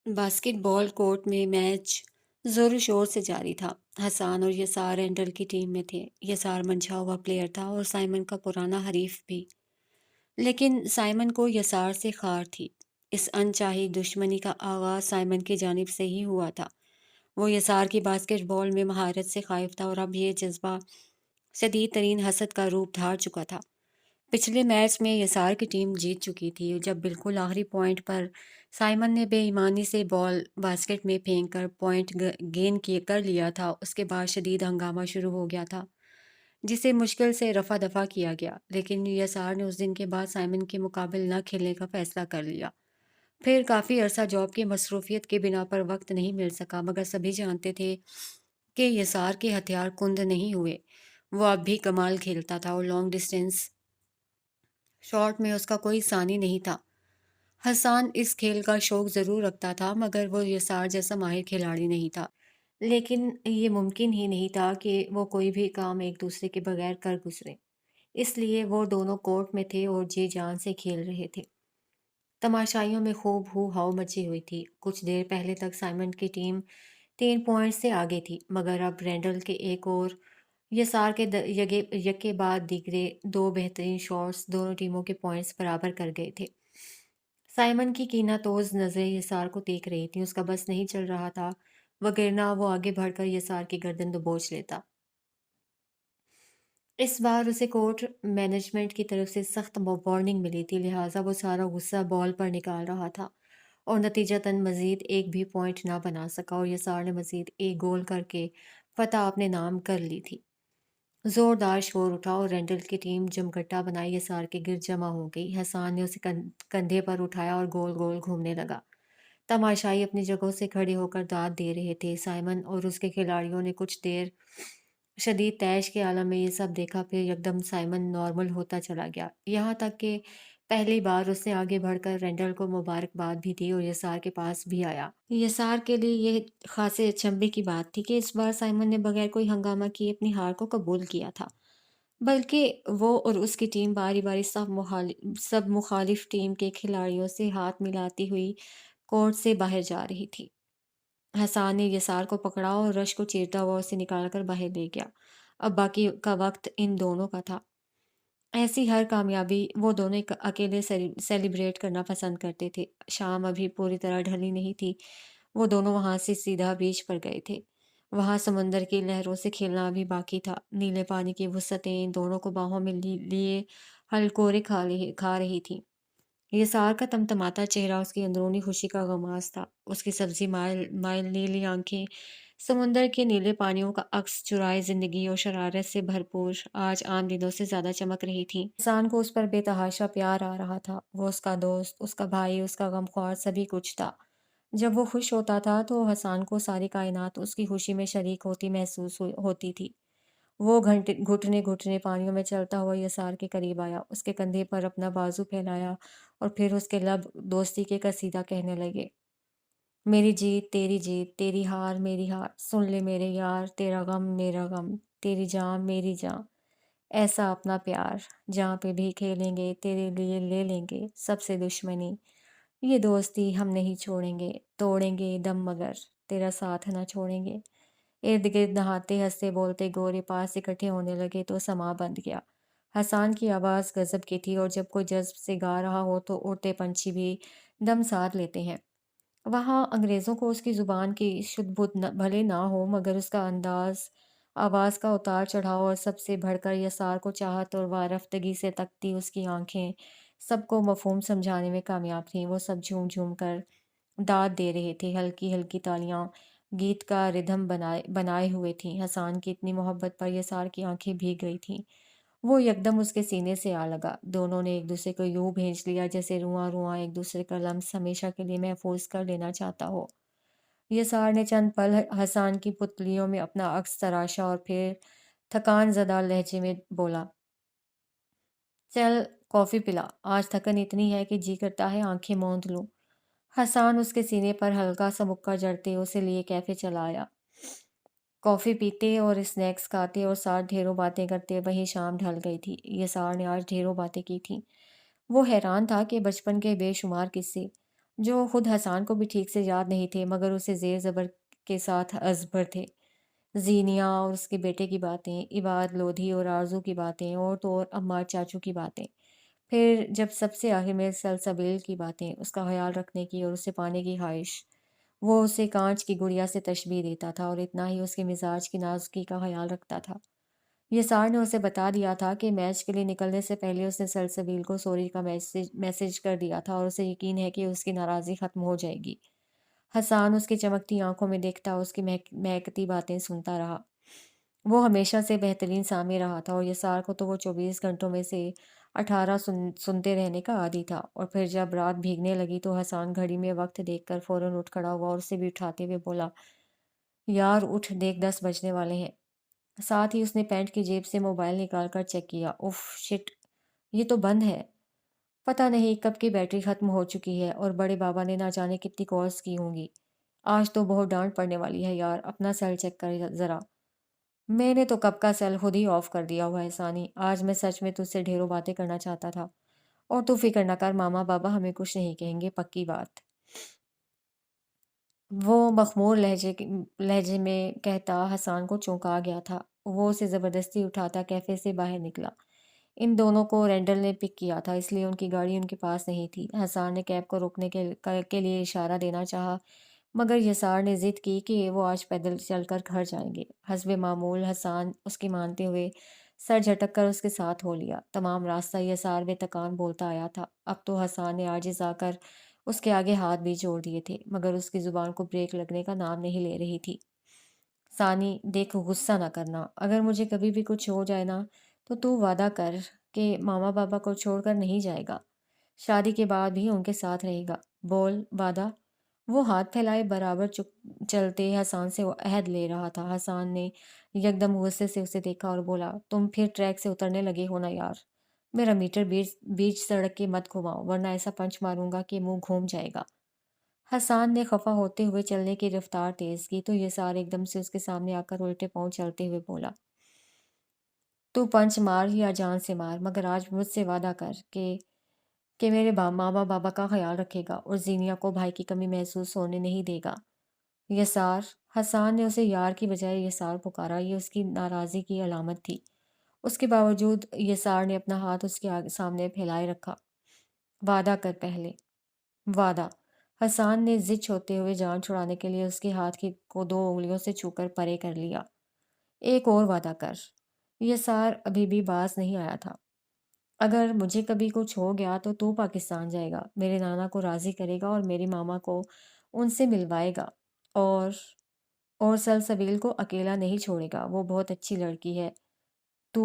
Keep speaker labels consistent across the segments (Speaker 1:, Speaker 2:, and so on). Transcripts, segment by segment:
Speaker 1: Basket بال court میں match زور و شور سے جاری تھا۔ حسان اور یسار رینڈل کی ٹیم میں تھے۔ یسار منجھا ہوا پلیئر تھا اور سائمن کا پرانا حریف بھی، لیکن سائمن کو یسار سے خار تھی۔ اس انچاہی دشمنی کا آغاز سائمن کی جانب سے ہی ہوا تھا۔ وہ یسار کی باسکٹ بال میں مہارت سے خائف تھا اور اب یہ جذبہ شدید ترین حسد کا روپ دھار چکا تھا۔ پچھلے میچ میں یسار کی ٹیم جیت چکی تھی۔ جب بالکل آخری پوائنٹ پر سائمن نے بے ایمانی سے بال باسکٹ میں پھینک کر پوائنٹ گین کر لیا تھا، اس کے بعد شدید ہنگامہ شروع ہو گیا تھا جسے مشکل سے رفع دفع کیا گیا، لیکن یسار نے اس دن کے بعد سائمن کے مقابل نہ کھیلنے کا فیصلہ کر لیا۔ پھر کافی عرصہ جاب کی مصروفیت کے بنا پر وقت نہیں مل سکا، مگر سبھی جانتے تھے کہ یسار کے ہتھیار کند نہیں ہوئے۔ وہ اب بھی کمال کھیلتا تھا اور لانگ ڈسٹینس شاٹ میں اس کا کوئی ثانی نہیں تھا۔ حسان اس کھیل کا شوق ضرور رکھتا تھا، مگر وہ یسار جیسا ماہر کھلاڑی نہیں تھا۔ لیکن یہ ممکن ہی نہیں تھا کہ وہ کوئی بھی کام ایک دوسرے کے بغیر کر گزرے، اس لیے وہ دونوں کورٹ میں تھے اور جی جان سے کھیل رہے تھے۔ تماشائیوں میں خوب ہو ہاؤ مچی ہوئی تھی۔ کچھ دیر پہلے تک سائمن کی ٹیم 3 پوائنٹ سے آگے تھی، مگر اب رینڈل کے ایک اور یسار کے یکے بعد دیگرے 2 بہترین شاٹس دونوں ٹیموں کے پوائنٹس برابر کر گئے تھے۔ سائمن کی کینہ توز نظریں یسار کو دیکھ رہی تھیں۔ اس کا بس نہیں چل رہا تھا، وگرنہ وہ آگے بڑھ کر یسار کی گردن دبوچ لیتا۔ اس بار اسے کورٹ مینجمنٹ کی طرف سے سخت وارننگ ملی تھی، لہٰذا وہ سارا غصہ بال پر نکال رہا تھا اور نتیجتاً مزید ایک بھی پوائنٹ نہ بنا سکا اور یسار نے مزید ایک گول کر کے فتح اپنے نام کر لی تھی۔ زوردار شور اٹھا اور رینڈل کی ٹیم جمگٹا بنائے یسار کے گرد جمع ہو گئی۔ حسان نے اسے کندھے پر اٹھایا اور گول گول گھومنے لگا۔ تماشائی اپنی جگہوں سے کھڑے ہو کر داد دے رہے تھے۔ سائمن اور اس کے کھلاڑیوں نے کچھ دیر شدید طیش کے عالم میں یہ سب دیکھا، پھر یکدم سائمن نارمل ہوتا چلا گیا، یہاں تک کہ پہلی بار اس نے آگے بڑھ کر رینڈل کو مبارکباد بھی دی اور یسار کے پاس بھی آیا۔ یسار کے لیے یہ خاصے اچنبھے کی بات تھی کہ اس بار سائمن نے بغیر کوئی ہنگامہ کیے اپنی ہار کو قبول کیا تھا، بلکہ وہ اور اس کی ٹیم باری باری سب مخالف ٹیم کے کھلاڑیوں سے ہاتھ ملاتی ہوئی کورٹ سے باہر جا رہی تھی۔ حسان نے یسار کو پکڑا اور رش کو چیرتا ہوا اسے نکال کر باہر لے گیا۔ اب باقی کا وقت ان دونوں کا تھا۔ ایسی ہر کامیابی وہ دونوں اکیلے سیلیبریٹ کرنا پسند کرتے تھے۔ شام ابھی پوری طرح ڈھلی نہیں تھی۔ وہ دونوں وہاں سے سیدھا بیچ پر گئے تھے۔ وہاں سمندر کی لہروں سے کھیلنا ابھی باقی تھا۔ نیلے پانی کی وسعتیں ان دونوں کو باہوں میں لیے ہلکورے کھا رہی تھیں۔ یسار کا تمتماتا چہرہ اس کی اندرونی خوشی کا غماز تھا۔ اس کی سبزی مائل نیلی آنکھیں سمندر کے نیلے پانیوں کا عکس چرائے زندگی اور شرارت سے بھرپور آج عام دنوں سے زیادہ چمک رہی تھیں۔ انسان کو اس پر بے تحاشا پیار آ رہا تھا۔ وہ اس کا دوست، اس کا بھائی، اس کا غمخوار سبھی کچھ تھا۔ جب وہ خوش ہوتا تھا تو حسان کو ساری کائنات اس کی خوشی میں شریک ہوتی محسوس ہوتی تھی۔ وہ گھٹنے گھٹنے پانیوں میں چلتا ہوا یسار کے قریب آیا، اس کے کندھے پر اپنا بازو پھیلایا اور پھر اس کے لب دوستی کے قصیدہ کہنے لگے۔ میری جیت تیری ہار میری ہار، سن لے میرے یار، تیرا غم میرا غم، تیری جان میری جان، ایسا اپنا پیار، جہاں پہ بھی کھیلیں گے تیرے لیے لے لیں گے سب سے دشمنی، یہ دوستی ہم نہیں چھوڑیں گے، توڑیں گے دم مگر تیرا ساتھ نہ چھوڑیں گے۔ ارد گرد نہاتے ہنستے بولتے گورے پاس اکٹھے ہونے لگے تو سما بند گیا۔ حسان کی آواز غضب کی تھی اور جب کوئی جذب سے گا رہا ہو تو اڑتے پنچھی بھی دم ساتھ لیتے ہیں۔ وہاں انگریزوں کو اس کی زبان کی شدھ بدھ بھلے نہ ہو، مگر اس کا انداز، آواز کا اتار چڑھاؤ اور سب سے بڑھ کر یسار کو چاہت اور وارفتگی سے تکتی اس کی آنکھیں سب کو مفہوم سمجھانے میں کامیاب تھیں۔ وہ سب جھوم جھوم کر داد دے رہے تھے، ہلکی ہلکی تالیاں گیت کا ردھم بنائے ہوئے تھیں۔ حسان کی اتنی محبت پر یسار کی آنکھیں بھیگ گئی تھیں۔ وہ یکدم اس کے سینے سے آ لگا۔ دونوں نے ایک دوسرے کو یوں بھینچ لیا جیسے رواں رواں ایک دوسرے کا لمس ہمیشہ کے لیے محفوظ کر لینا چاہتا ہو۔ یسار نے چند پل حسان کی پتلیوں میں اپنا عکس تراشا اور پھر تھکان زدہ لہجے میں بولا، چل کافی پلا، آج تھکن اتنی ہے کہ جی کرتا ہے آنکھیں موند لوں۔ حسان اس کے سینے پر ہلکا سا مکہ جڑتے اسے لیے کیفے چلا آیا۔ کافی پیتے اور اسنیکس کھاتے اور ساتھ ڈھیروں باتیں کرتے وہیں شام ڈھل گئی تھی۔ یسار نے آج ڈھیروں باتیں کی تھیں۔ وہ حیران تھا کہ بچپن کے بے شمار قصے، جو خود حسان کو بھی ٹھیک سے یاد نہیں تھے مگر اسے زیر زبر کے ساتھ ازبر تھے۔ زینیہ اور اس کے بیٹے کی باتیں، عباد لودھی اور آرزو کی باتیں، اور تو اور عمار چاچو کی باتیں۔ پھر جب سب سے آخر میں سلسبیل کی باتیں، اس کا خیال رکھنے کی اور اسے پانے کی خواہش۔ وہ اسے کانچ کی گڑیا سے تشبیہ دیتا تھا اور اتنا ہی اس کے مزاج کی نازکی کا خیال رکھتا تھا۔ یسار نے اسے بتا دیا تھا کہ میچ کے لیے نکلنے سے پہلے اس نے سلسبیل کو سوری کا میسج کر دیا تھا اور اسے یقین ہے کہ اس کی ناراضی ختم ہو جائے گی۔ حسان اس کی چمکتی آنکھوں میں دیکھتا، اس کی مہکتی باتیں سنتا رہا۔ وہ ہمیشہ سے بہترین سامع رہا تھا اور یسار کو تو وہ 24 گھنٹوں میں سے 18 سنتے رہنے کا عادی تھا۔ اور پھر جب رات بھیگنے لگی تو حسان گھڑی میں وقت دیکھ کر فوراً اٹھ کھڑا ہوا اور اسے بھی اٹھاتے ہوئے بولا، یار اٹھ دیکھ 10 بجنے والے ہیں۔ ساتھ ہی اس نے پینٹ کی جیب سے موبائل نکال کر چیک کیا۔ اف شٹ، یہ تو بند ہے۔ پتہ نہیں کب کی بیٹری ختم ہو چکی ہے اور بڑے بابا نے نہ جانے کتنی کالز کی ہوں گی۔ آج تو بہت ڈانٹ پڑنے والی ہے یار، اپنا سیل چیک کر ذرا۔ میں نے تو کب کا سیل خود ہی آف کر دیا ہوا ہے ثانی، آج میں سچ میں تجھ سے ڈھیروں باتیں کرنا چاہتا تھا۔ اور تو فکر نہ کر، ماما بابا ہمیں کچھ نہیں کہیں گے، پکی بات۔ وہ مخمور لہجے میں کہتا حسان کو چونکا گیا تھا۔ وہ اسے زبردستی اٹھاتا کیفے سے باہر نکلا۔ ان دونوں کو رینڈل نے پک کیا تھا، اس لیے ان کی گاڑی ان کے پاس نہیں تھی۔ حسان نے کیب کو روکنے کے لیے اشارہ دینا چاہا مگر یسار نے ضد کی کہ وہ آج پیدل چل کر گھر جائیں گے۔ حسب معمول حسان اس کی مانتے ہوئے سر جھٹک کر اس کے ساتھ ہو لیا۔ تمام راستہ یسار بے تکان بولتا آیا تھا۔ اب تو حسان نے عاجز آ کر اس کے آگے ہاتھ بھی جوڑ دیے تھے مگر اس کی زبان کو بریک لگنے کا نام نہیں لے رہی تھی۔ ثانی دیکھ، غصہ نہ کرنا، اگر مجھے کبھی بھی کچھ ہو جائے نا تو وعدہ کر کہ ماما بابا کو چھوڑ کر نہیں جائے گا، شادی کے بعد بھی ان کے ساتھ رہے گا، بول وعدہ۔ وہ ہاتھ پھیلائے برابر چلتے حسان سے وہ عہد لے رہا تھا۔ حسان نے یکدم غصے سے اسے دیکھا اور بولا، تم پھر ٹریک سے اترنے لگے ہو نا یار، میرا میٹر بیچ سڑک کے مت گھماؤ ورنہ ایسا پنچ ماروں گا کہ منہ گھوم جائے گا۔ حسان نے خفا ہوتے ہوئے چلنے کی رفتار تیز کی تو یسار ایک دم سے اس کے سامنے آ کر الٹے پاؤں چلتے ہوئے بولا، تو پنچ مار یا جان سے مار مگر آج مجھ سے وعدہ کر کہ میرے ماما بابا کا خیال رکھے گا اور زینیا کو بھائی کی کمی محسوس ہونے نہیں دے گا۔ یسار، حسان نے اسے یار کی بجائے یسار پکارا، یہ اس کی ناراضی کی علامت تھی۔ اس کے باوجود یسار نے اپنا ہاتھ اس کے سامنے پھیلائے رکھا۔ وعدہ کر پہلے۔ وعدہ۔ حسان نے ضد چھوڑتے ہوئے جان چھڑانے کے لیے اس کے ہاتھ کو 2 انگلیوں سے چھو کر پرے کر لیا۔ ایک اور وعدہ کر۔ یسار ابھی بھی باز نہیں آیا تھا۔ اگر مجھے کبھی کچھ ہو گیا تو پاکستان جائے گا، میرے نانا کو راضی کرے گا اور میری ماما کو ان سے ملوائے گا، اور سلسبیل کو اکیلا نہیں چھوڑے گا، وہ بہت اچھی لڑکی ہے، تو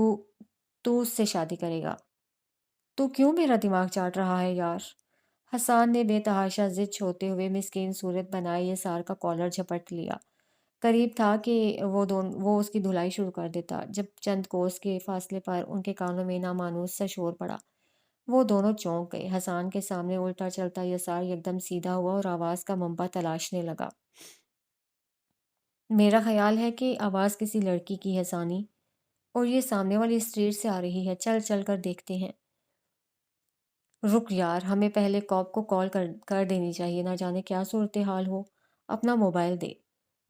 Speaker 1: تو اس سے شادی کرے گا۔ تو کیوں میرا دماغ چاٹ رہا ہے یار؟ حسان نے بے تحاشا ضد چھوڑتے ہوئے مسکین صورت بنائے یسار کا کالر جھپٹ لیا۔ قریب تھا کہ وہ اس کی دھلائی شروع کر دیتا جب چند کوس کے فاصلے پر ان کے کانوں میں نامانوس سا شور پڑا۔ وہ دونوں چونک گئے۔ حسان کے سامنے الٹا چلتا یسار یکدم سیدھا ہوا اور آواز کا منبع تلاشنے لگا۔ میرا خیال ہے کہ آواز کسی لڑکی کی ہے ثانی، اور یہ سامنے والی اسٹریٹ سے آ رہی ہے، چل چل کر دیکھتے ہیں۔ رک یار، ہمیں پہلے کاپ کو کال کر دینی چاہیے، نہ جانے کیا صورتحال ہو۔ اپنا موبائل دے۔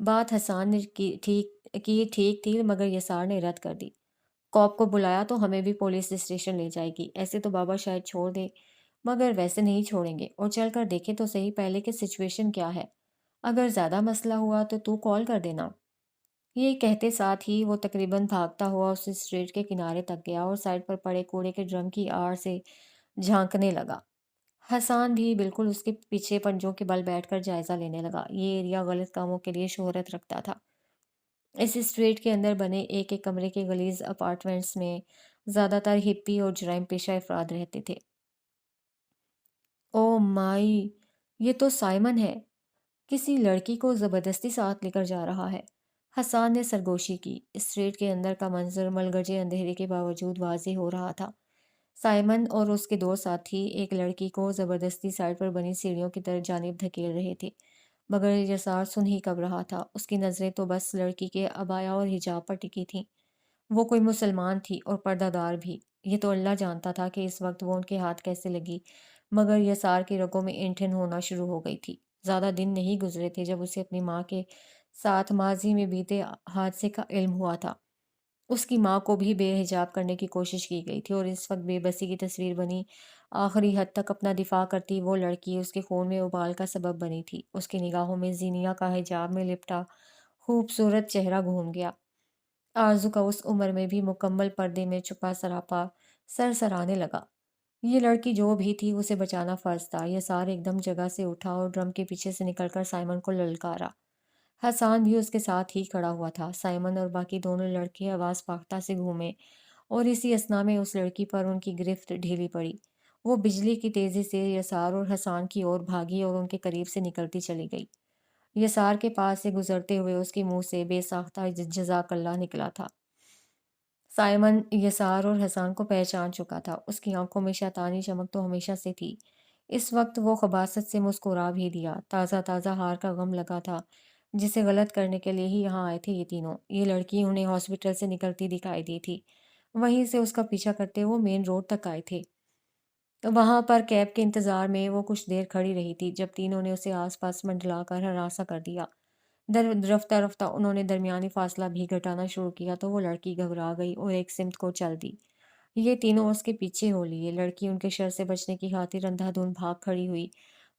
Speaker 1: بات حسان نے ٹھیک تھی مگر یسار نے رد کر دی۔ کاپ کو بلایا تو ہمیں بھی پولیس اسٹیشن لے جائے گی، ایسے تو بابا شاید چھوڑ دے مگر ویسے نہیں چھوڑیں گے، اور چل کر دیکھیں تو صحیح پہلے کہ سچویشن کیا ہے، اگر زیادہ مسئلہ ہوا تو کال کر دینا۔ یہ کہتے ساتھ ہی وہ تقریباً بھاگتا ہوا اس اسٹریٹ کے کنارے تک گیا اور سائڈ پر پڑے کوڑے کے ڈرم کی آڑ سے جھانکنے لگا۔ حسان بھی بالکل اس کے پیچھے پنجوں کے بل بیٹھ کر جائزہ لینے لگا۔ یہ ایریا غلط کاموں کے لیے شہرت رکھتا تھا۔ اس اسٹریٹ کے اندر بنے ایک ایک کمرے کے غلیظ اپارٹمنٹس میں زیادہ تر ہپی اور جرائم پیشہ افراد رہتے تھے۔ او مائی، یہ تو سائمن ہے، کسی لڑکی کو زبردستی ساتھ لے کر جا رہا ہے۔ حسان نے سرگوشی کی۔ اسٹریٹ کے اندر کا منظر ملگجے اندھیرے کے باوجود واضح ہو رہا تھا۔ سائمن اور اس کے 2 ساتھی ایک لڑکی کو زبردستی سائڈ پر بنی سیڑھیوں کی طرف جانب دھکیل رہے تھے مگر یسار سن ہی کب رہا تھا، اس کی نظریں تو بس لڑکی کے عبایا اور حجاب پر ٹکی تھیں۔ وہ کوئی مسلمان تھی اور پردہ دار بھی، یہ تو اللہ جانتا تھا کہ اس وقت وہ ان کے ہاتھ کیسے لگی مگر یسار کی رگوں میں اینٹھن ہونا شروع ہو گئی تھی۔ زیادہ دن نہیں گزرے تھے جب اسے اپنی ماں کے ساتھ ماضی میں بیتے حادثے کا علم ہوا تھا۔ اس کی ماں کو بھی بے حجاب کرنے کی کوشش کی گئی تھی اور اس وقت بے بسی کی تصویر بنی۔ آخری حد تک اپنا دفاع کرتی وہ لڑکی اس کے خون میں ابال کا سبب بنی تھی۔ اس کی نگاہوں میں زینیہ کا حجاب میں لپٹا خوبصورت چہرہ گھوم گیا۔ آرزو کا اس عمر میں بھی مکمل پردے میں چھپا سراپا سرسرانے لگا۔ یہ لڑکی جو بھی تھی اسے بچانا فرض تھا۔ یہ سارے ایک دم جگہ سے اٹھا اور ڈرم کے پیچھے سے نکل کر سائمن کو للکارا۔ حسان بھی اس کے ساتھ ہی کھڑا ہوا تھا۔ سائمن اور باقی دونوں لڑکے آواز فاختہ سے گھومے اور اسی اثنا میں اس لڑکی پر ان کی گرفت ڈھیلی پڑی۔ وہ بجلی کی تیزی سے یسار اور حسان کی اور بھاگی اور ان کے قریب سے نکلتی چلی گئی۔ یسار کے پاس سے گزرتے ہوئے اس کے منہ سے بے ساختہ جزاک اللہ نکلا تھا۔ سائمن یسار اور حسان کو پہچان چکا تھا۔ اس کی آنکھوں میں شیطانی چمک تو ہمیشہ سے تھی۔ اس وقت وہ خباثت سے مسکرا بھی دیا۔ تازہ تازہ ہار کا غم لگا تھا جسے غلط کرنے کے لیے ہی یہاں آئے تھے یہ تینوں۔ یہ لڑکی انہیں ہاسپٹل سے نکلتی دکھائی دی تھی۔ وہیں سے اس کا پیچھا کرتے وہ مین روڈ تک آئے تھے۔ وہاں پر کیب کے انتظار میں وہ کچھ دیر کھڑی رہی تھی جب تینوں نے اسے آس پاس منڈلا کر ہراساں کر دیا۔ رفتہ رفتہ انہوں نے درمیانی فاصلہ بھی گھٹانا شروع کیا تو وہ لڑکی گھبرا گئی اور ایک سمت کو چل دی۔ یہ تینوں اس کے پیچھے ہو لیے۔ لڑکی ان کے شر سے بچنے کی خاطر اندھا دھند بھاگ کھڑی ہوئی،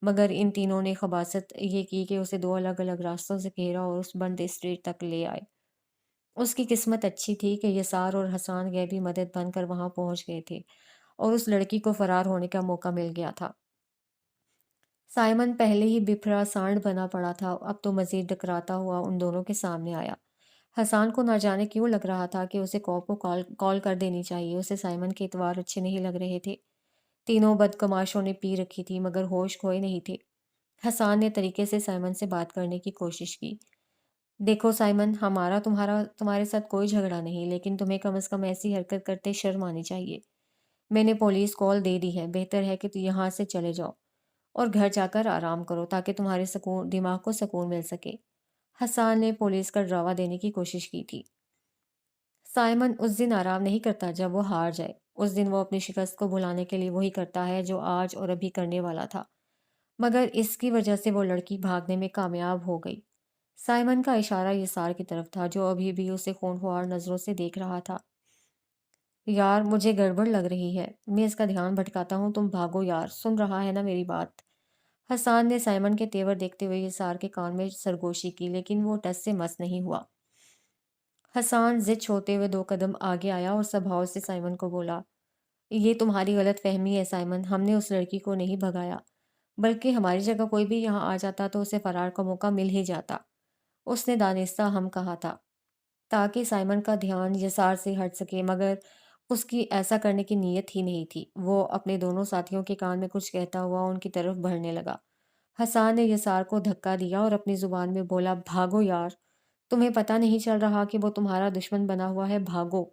Speaker 1: مگر ان تینوں نے خباثت یہ کی کہ اسے دو الگ الگ راستوں سے گھیرا اور اس بند اسٹریٹ تک لے آئے۔ اس کی قسمت اچھی تھی کہ یسار اور حسان غیبی مدد بن کر وہاں پہنچ گئے تھے اور اس لڑکی کو فرار ہونے کا موقع مل گیا تھا۔ سائمن پہلے ہی بپھرا سانڈ بنا پڑا تھا، اب تو مزید ڈکراتا ہوا ان دونوں کے سامنے آیا۔ حسان کو نہ جانے کیوں لگ رہا تھا کہ اسے کوپ کو کال کر دینی چاہیے۔ اسے سائمن کے اطوار اچھے نہیں لگ رہے تھے۔ تینوں بدکماشوں نے پی رکھی تھی مگر ہوش کھوئے نہیں تھے۔ حسان نے طریقے سے سائمن سے بات کرنے کی کوشش کی۔ دیکھو سائمن، ہمارا تمہارے ساتھ کوئی جھگڑا نہیں، لیکن تمہیں کم از کم ایسی حرکت کرتے شرم آنی چاہیے۔ میں نے پولیس کال دے دی ہے، بہتر ہے کہ یہاں سے چلے جاؤ اور گھر جا کر آرام کرو تاکہ تمہارے دماغ کو سکون مل سکے۔ حسان نے پولیس کا ڈراوا دینے کی کوشش کی تھی۔ سائمن اس دن آرام نہیں کرتا جب وہ ہار جائے۔ اس دن وہ اپنی شکست کو بھلانے کے لیے وہی کرتا ہے جو آج اور ابھی کرنے والا تھا، مگر اس کی وجہ سے وہ لڑکی بھاگنے میں کامیاب ہو گئی۔ سائمن کا اشارہ یسار کی طرف تھا جو ابھی بھی اسے خونخوار نظروں سے دیکھ رہا تھا۔ یار، مجھے گڑبڑ لگ رہی ہے، میں اس کا دھیان بھٹکاتا ہوں، تم بھاگو یار، سن رہا ہے نا میری بات؟ حسان نے سائمن کے تیور دیکھتے ہوئے یسار کے کان میں سرگوشی کی، لیکن وہ ٹس سے مس نہیں ہوا۔ حسان ضد چھوڑتے ہوئے 2 قدم آگے آیا اور سبھاؤ سے سائمن کو بولا، یہ تمہاری غلط فہمی ہے سائمن، ہم نے اس لڑکی کو نہیں بھگایا، بلکہ ہماری جگہ کوئی بھی یہاں آ جاتا تو اسے فرار کا موقع مل ہی جاتا۔ اس نے دانستہ ہم کہا تھا تاکہ سائمن کا دھیان یسار سے ہٹ سکے، مگر اس کی ایسا کرنے کی نیت ہی نہیں تھی۔ وہ اپنے دونوں ساتھیوں کے کان میں کچھ کہتا ہوا ان کی طرف بڑھنے لگا۔ حسان نے یسار کو دھکا دیا اور اپنی زبان میں بولا، بھاگو یار، تمہیں پتہ نہیں چل رہا کہ وہ تمہارا دشمن بنا ہوا ہے، بھاگو۔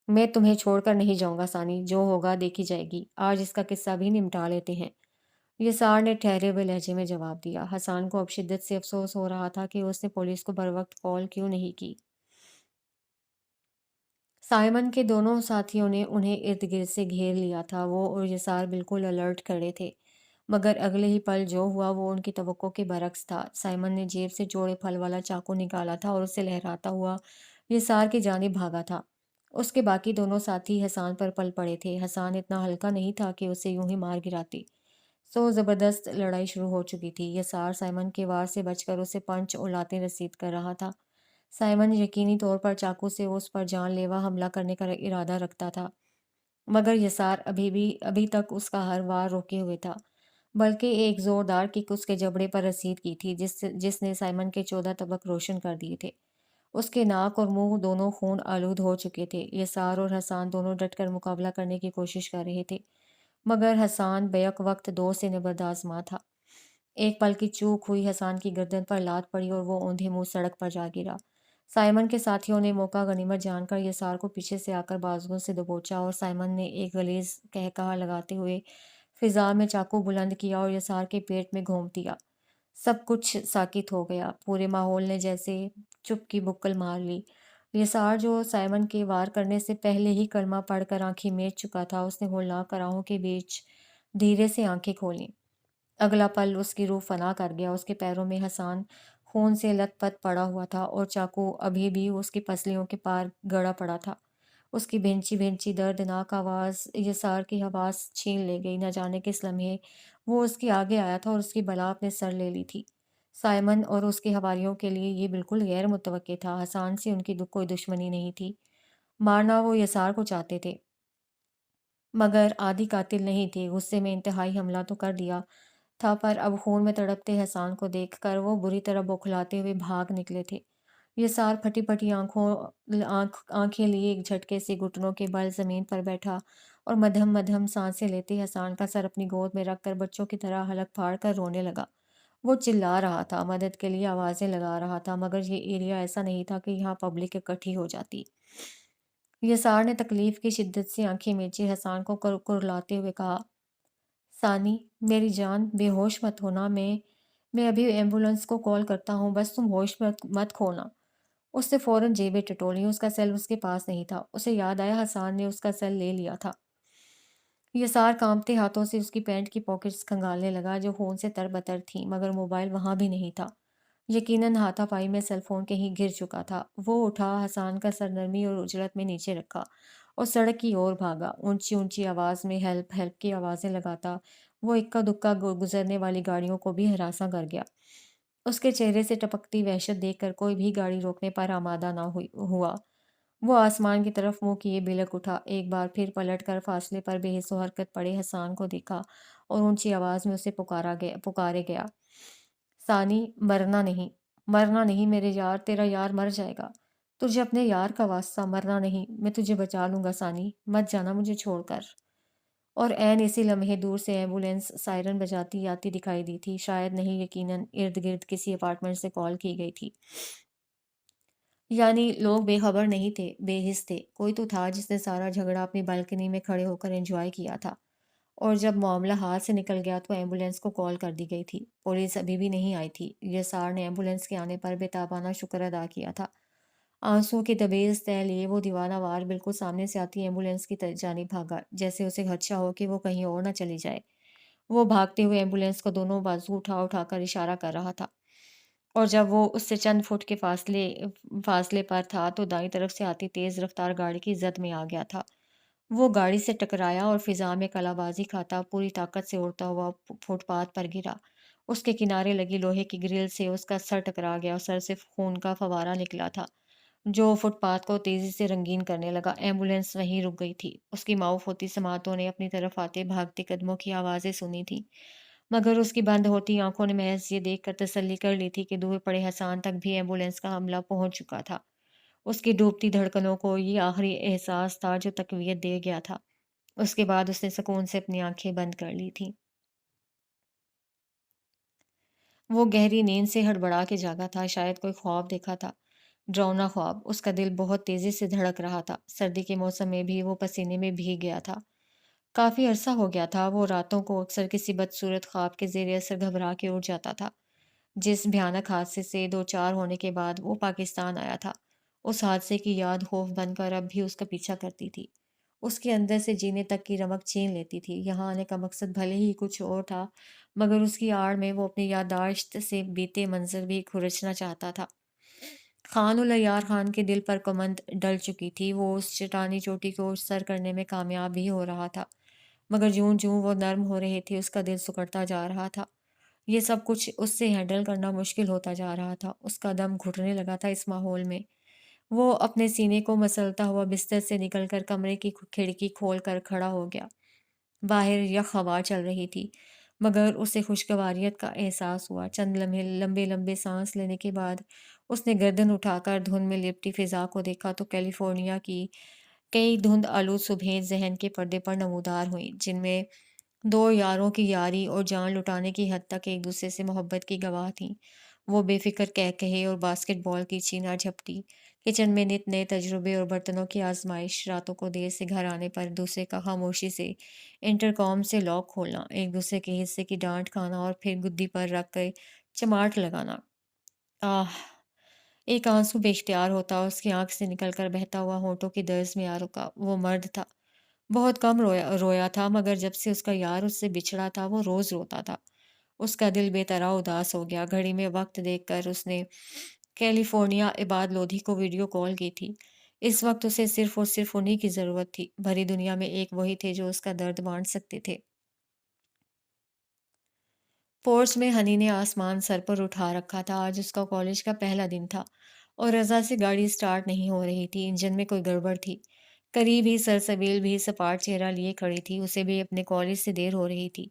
Speaker 1: میں تمہیں چھوڑ کر نہیں جاؤں گا ثانی، جو ہوگا دیکھی جائے گی، آج اس کا قصہ بھی نمٹا لیتے ہیں۔ یسار نے ٹھہرے ہوئے لہجے میں جواب دیا۔ حسان کو اب شدت سے افسوس ہو رہا تھا کہ اس نے پولیس کو بروقت کال کیوں نہیں کی۔ سائمن کے دونوں ساتھیوں نے انہیں ارد گرد سے گھیر لیا تھا۔ وہ اور یسار بالکل الرٹ کھڑے تھے، مگر اگلے ہی پل جو ہوا وہ ان کی توقع کے برعکس تھا۔ سائمن نے جیب سے جوڑے پھل والا چاقو نکالا تھا اور اسے لہراتا ہوا یسار کی جانب بھاگا تھا۔ اس کے باقی دونوں ساتھی حسان پر پل پڑے تھے۔ حسان اتنا ہلکا نہیں تھا کہ اسے یوں ہی مار گراتے، سو زبردست لڑائی شروع ہو چکی تھی۔ یسار سائمن کے وار سے بچ کر اسے پنچ اور لاتیں رسید کر رہا تھا۔ سائمن یقینی طور پر چاقو سے اس پر جان لیوا حملہ کرنے کا ارادہ رکھتا تھا، مگر یسار ابھی تک اس کا ہر وار روکے ہوئے تھا، بلکہ ایک زوردار کک اس کے جبڑے پر رسید کی تھی جس نے سائمن کے 14 طبق روشن کر دیے تھے۔ اس کے ناک اور منہ دونوں خون آلود ہو چکے تھے۔ یسار اور حسان دونوں ڈٹ کر مقابلہ کرنے کی کوشش کر رہے تھے، مگر حسان بیک وقت 2 سے نبرد آزما تھا۔ ایک پل کی چوک ہوئی، حسان کی گردن پر لات پڑی اور وہ اوندھے منہ سڑک پر جا گرا۔ سائمن کے ساتھیوں نے موقع غنیمت جان کر یسار کو پیچھے سے آ کر بازوؤں سے دبوچا اور سائمن نے ایک غلیظ قہقہہ لگاتے ہوئے فضا میں چاقو بلند کیا اور یسار کے پیٹ میں گھونپ دیا۔ سب کچھ ساکت ہو گیا۔ پورے ماحول نے جیسے چپ کی بکل مار لی۔ یسار جو سائمن کے وار کرنے سے پہلے ہی کلمہ پڑھ کر آنکھیں میچ چکا تھا، اس نے ہولناک آراہوں کے بیچ دھیرے سے آنکھیں کھولیں۔ اگلا پل اس کی روح فنا کر گیا۔ اس کے پیروں میں حسان خون سے لت پت پڑا ہوا تھا اور چاقو ابھی بھی اس کی پسلیوں کے پار گڑا پڑا تھا۔ اس کی بھنچی بھنچی دردناک آواز یسار کی حواس چھین لے گئی۔ نہ جانے کس لمحے وہ اس کے آگے آیا تھا اور اس کی بلا اپنے سر لے لی تھی۔ سائمن اور اس کے حواریوں کے لیے یہ بالکل غیر متوقع تھا۔ حسان سے ان کی کوئی دشمنی نہیں تھی۔ مارنا وہ یسار کو چاہتے تھے، مگر عادی قاتل نہیں تھے۔ غصے میں انتہائی حملہ تو کر دیا تھا، پر اب خون میں تڑپتے حسان کو دیکھ کر وہ بری طرح بوکھلاتے ہوئے بھاگ نکلے تھے۔ یہ سار پھٹی پھٹی آنکھیں لیے ایک جھٹکے سے گھٹنوں کے بل زمین پر بیٹھا اور مدھم مدھم سانسیں لیتے حسان کا سر اپنی گود میں رکھ کر بچوں کی طرح حلق پھاڑ کر رونے لگا۔ وہ چلا رہا تھا، مدد کے لیے آوازیں لگا رہا تھا، مگر یہ ایریا ایسا نہیں تھا کہ یہاں پبلک اکٹھی ہو جاتی۔ یسار نے تکلیف کی شدت سے آنکھیں میچی، حسان کو کرلاتے ہوئے کہا، ثانی، میری جان، بے ہوش مت ہونا، میں ابھی ایمبولینس کو کال کرتا ہوں، بس تم ہوش مت کھونا۔ اس نے فوراً جیبیں ٹٹولیں۔ اس کا سیل اس کے پاس نہیں تھا۔ اسے یاد آیا حسان نے اس کا سیل لے لیا تھا۔ یسار کانپتے ہاتھوں سے اس کی پینٹ کی پاکٹس کھنگالنے لگا جو خون سے تر بتر تھیں، مگر موبائل وہاں بھی نہیں تھا۔ یقیناً ہاتھا پائی میں سیل فون کہیں گر چکا تھا۔ وہ اٹھا، حسان کا سر نرمی اور اجلت میں نیچے رکھا اور سڑک کی اور بھاگا، اونچی اونچی آواز میں ہیلپ ہیلپ کی آوازیں لگاتا۔ وہ اکا دکا گزرنے والی گاڑیوں کو بھی ہراساں کر گیا۔ اس کے چہرے سے ٹپکتی وحشت دیکھ کر کوئی بھی گاڑی روکنے پر آمادہ نہ ہوا۔ وہ آسمان کی طرف منہ کیے بلک اٹھا، ایک بار پھر پلٹ کر فاصلے پر بے حس و حرکت پڑے حسان کو دیکھا اور اونچی آواز میں اسے پکارے گیا، ثانی، مرنا نہیں میرے یار، تیرا یار مر جائے گا۔ تجھے اپنے یار کا واسطہ، مرنا نہیں، میں تجھے بچا لوں گا ثانی، مت جانا مجھے چھوڑ کر۔ اور عین اسی لمحے دور سے ایمبولینس سائرن بجاتی آتی دکھائی دی تھی، شاید نہیں، یقیناً ارد گرد کسی اپارٹمنٹ سے کال کی گئی تھی۔ یعنی لوگ بے خبر نہیں تھے، بے حس تھے۔ کوئی تو تھا جس نے سارا جھگڑا اپنی بالکنی میں کھڑے ہو کر انجوائے کیا تھا، اور جب معاملہ ہاتھ سے نکل گیا تو ایمبولینس کو کال کر دی گئی تھی۔ پولیس ابھی بھی نہیں آئی تھی۔ یسار نے ایمبولینس کے آنے پر بے تابانہ شکر ادا کیا تھا۔ آنسوؤں کے دبیز تہ لیے وہ دیوانہ وار بالکل سامنے سے آتی ایمبولینس کی جانب بھاگا، جیسے اسے خدشہ ہو کہ وہ کہیں اور نہ چلی جائے۔ وہ بھاگتے ہوئے ایمبولینس کو دونوں بازو اٹھا اٹھا کر اشارہ کر رہا تھا، اور جب وہ اس سے چند فٹ کے فاصلے پر تھا تو دائیں طرف سے آتی تیز رفتار گاڑی کی زد میں آ گیا تھا۔ وہ گاڑی سے ٹکرایا اور فضا میں کلا بازی کھاتا پوری طاقت سے اڑتا ہوا فٹ پاتھ پر گرا۔ اس کے کنارے لگی لوہے کی گرل سے اس کا سر ٹکرا گیا اور سر سے خون کا فوارہ نکلا تھا جو فٹ پاتھ کو تیزی سے رنگین کرنے لگا۔ ایمبولینس وہیں رک گئی تھی۔ اس کی معاف ہوتی سماعتوں نے اپنی طرف آتے بھاگتے قدموں کی آوازیں سنی تھیں، مگر اس کی بند ہوتی آنکھوں نے محض یہ دیکھ کر تسلی کر لی تھی کہ دور پڑے حسان تک بھی ایمبولینس کا حملہ پہنچ چکا تھا۔ اس کی ڈوبتی دھڑکنوں کو یہ آخری احساس تھا جو تقویت دے گیا تھا۔ اس کے بعد اس نے سکون سے اپنی آنکھیں بند کر لی تھیں۔ وہ گہری نیند سے ہڑبڑا کے جاگا تھا، شاید کوئی خواب دیکھا تھا، ڈراؤنا خواب۔ اس کا دل بہت تیزی سے دھڑک رہا تھا۔ سردی کے موسم میں بھی وہ پسینے میں بھیگ گیا تھا۔ کافی عرصہ ہو گیا تھا۔ وہ راتوں کو اکثر کسی بدصورت خواب کے زیر اثر گھبرا کے اٹھ جاتا تھا۔ جس بھیانک حادثے سے دو چار ہونے کے بعد وہ پاکستان آیا تھا، اس حادثے کی یاد خوف بن کر اب بھی اس کا پیچھا کرتی تھی، اس کے اندر سے جینے تک کی رمق چھین لیتی تھی۔ یہاں آنے کا مقصد بھلے ہی کچھ اور تھا، مگر اس کی آڑ میں وہ اپنی یادداشت سے بیتے منظر بھی کھرچنا چاہتا تھا۔ خان العیار خان کے دل پر کمند ڈل چکی تھی۔ وہ اس چٹانی چوٹی کو سر کرنے میں کامیاب بھی ہو رہا تھا، مگر جوں جوں وہ نرم ہو رہے تھے اس کا دل سکڑتا جا رہا تھا۔ یہ سب کچھ اس سے ہینڈل کرنا مشکل ہوتا جا رہا تھا۔ اس کا دم گھٹنے لگا تھا اس ماحول میں۔ وہ اپنے سینے کو مسلتا ہوا بستر سے نکل کر کمرے کی کھڑکی کھول کر کھڑا ہو گیا۔ باہر یخ ہوا چل رہی تھی، مگر اسے خوشگواریت کا احساس ہوا۔ چند لمبے لمبے سانس لینے کے بعد اس نے گردن اٹھا کر دھند میں لپٹی فضا کو دیکھا تو کیلیفورنیا کی کئی دھند آلود صبحیں ذہن کے پردے پر نمودار ہوئیں، جن میں دو یاروں کی یاری اور جان لٹانے کی حد تک ایک دوسرے سے محبت کی گواہ تھیں۔ وہ بے فکر کہے اور باسکٹ بال کی چینا جھپٹی، کچن میں نت نئے تجربے اور برتنوں کی آزمائش، راتوں کو دیر سے گھر آنے پر دوسرے کا خاموشی سے انٹرکام سے لاک کھولنا، ایک دوسرے کے حصے کی ڈانٹ کھانا اور پھر گدی پر رکھ کے چماٹ لگانا۔ آہ! ایک آنسو بے اختیار ہوتا اس کی آنکھ سے نکل کر بہتا ہوا ہونٹوں کی درز میں آ رکا۔ وہ مرد تھا، بہت کم رویا رویا تھا، مگر جب سے اس کا یار اس سے بچھڑا تھا وہ روز روتا تھا۔ اس کا دل بے طرح اداس ہو گیا۔ گھڑی میں وقت دیکھ کر اس نے کیلیفورنیا عباد لودھی کو ویڈیو کال کی تھی۔ اس وقت اسے صرف اور صرف انہی کی ضرورت تھی۔ بھری دنیا میں ایک وہی تھے جو اس کا درد بانٹ سکتے تھے۔ پورچ میں ہنی نے آسمان سر پر اٹھا رکھا تھا۔ آج اس کا کالج کا پہلا دن تھا اور رضا سے گاڑی سٹارٹ نہیں ہو رہی تھی۔ انجن میں کوئی گڑبڑ تھی۔ قریب ہی سلسبیل بھی سپاٹ چہرہ لیے کھڑی تھی۔ اسے بھی اپنے کالج سے دیر ہو رہی تھی،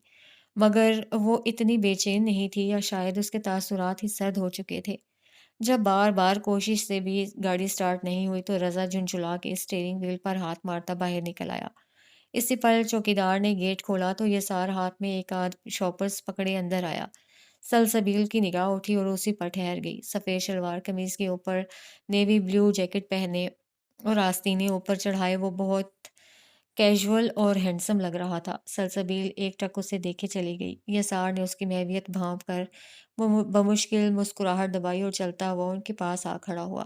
Speaker 1: مگر وہ اتنی بے چین نہیں تھی، یا شاید اس کے تاثرات ہی سرد ہو چکے تھے۔ جب بار بار کوشش سے بھی گاڑی سٹارٹ نہیں ہوئی تو رضا جھنجھلا کے اسٹیئرنگ وہیل پر ہاتھ مارتا باہر نکل آیا۔ اسی پل چوکیدار نے گیٹ کھولا تو یسار ہاتھ میں ایک آدھ شاپرز پکڑے اندر آیا۔ سلسبیل کی نگاہ اٹھی اور اسی پر ٹھہر گئی۔ سفید شلوار قمیض کے اوپر نیوی بلیو جیکٹ پہنے اور آستینے اوپر چڑھائے وہ بہت کیژول اور ہینڈسم لگ رہا تھا۔ سلسبیل ایک ٹک اسے دیکھے چلی گئی۔ یسار نے اس کی محویت بھانپ کر وہ بمشکل مسکراہٹ دبائی اور چلتا ہوا ان کے پاس آ کھڑا ہوا۔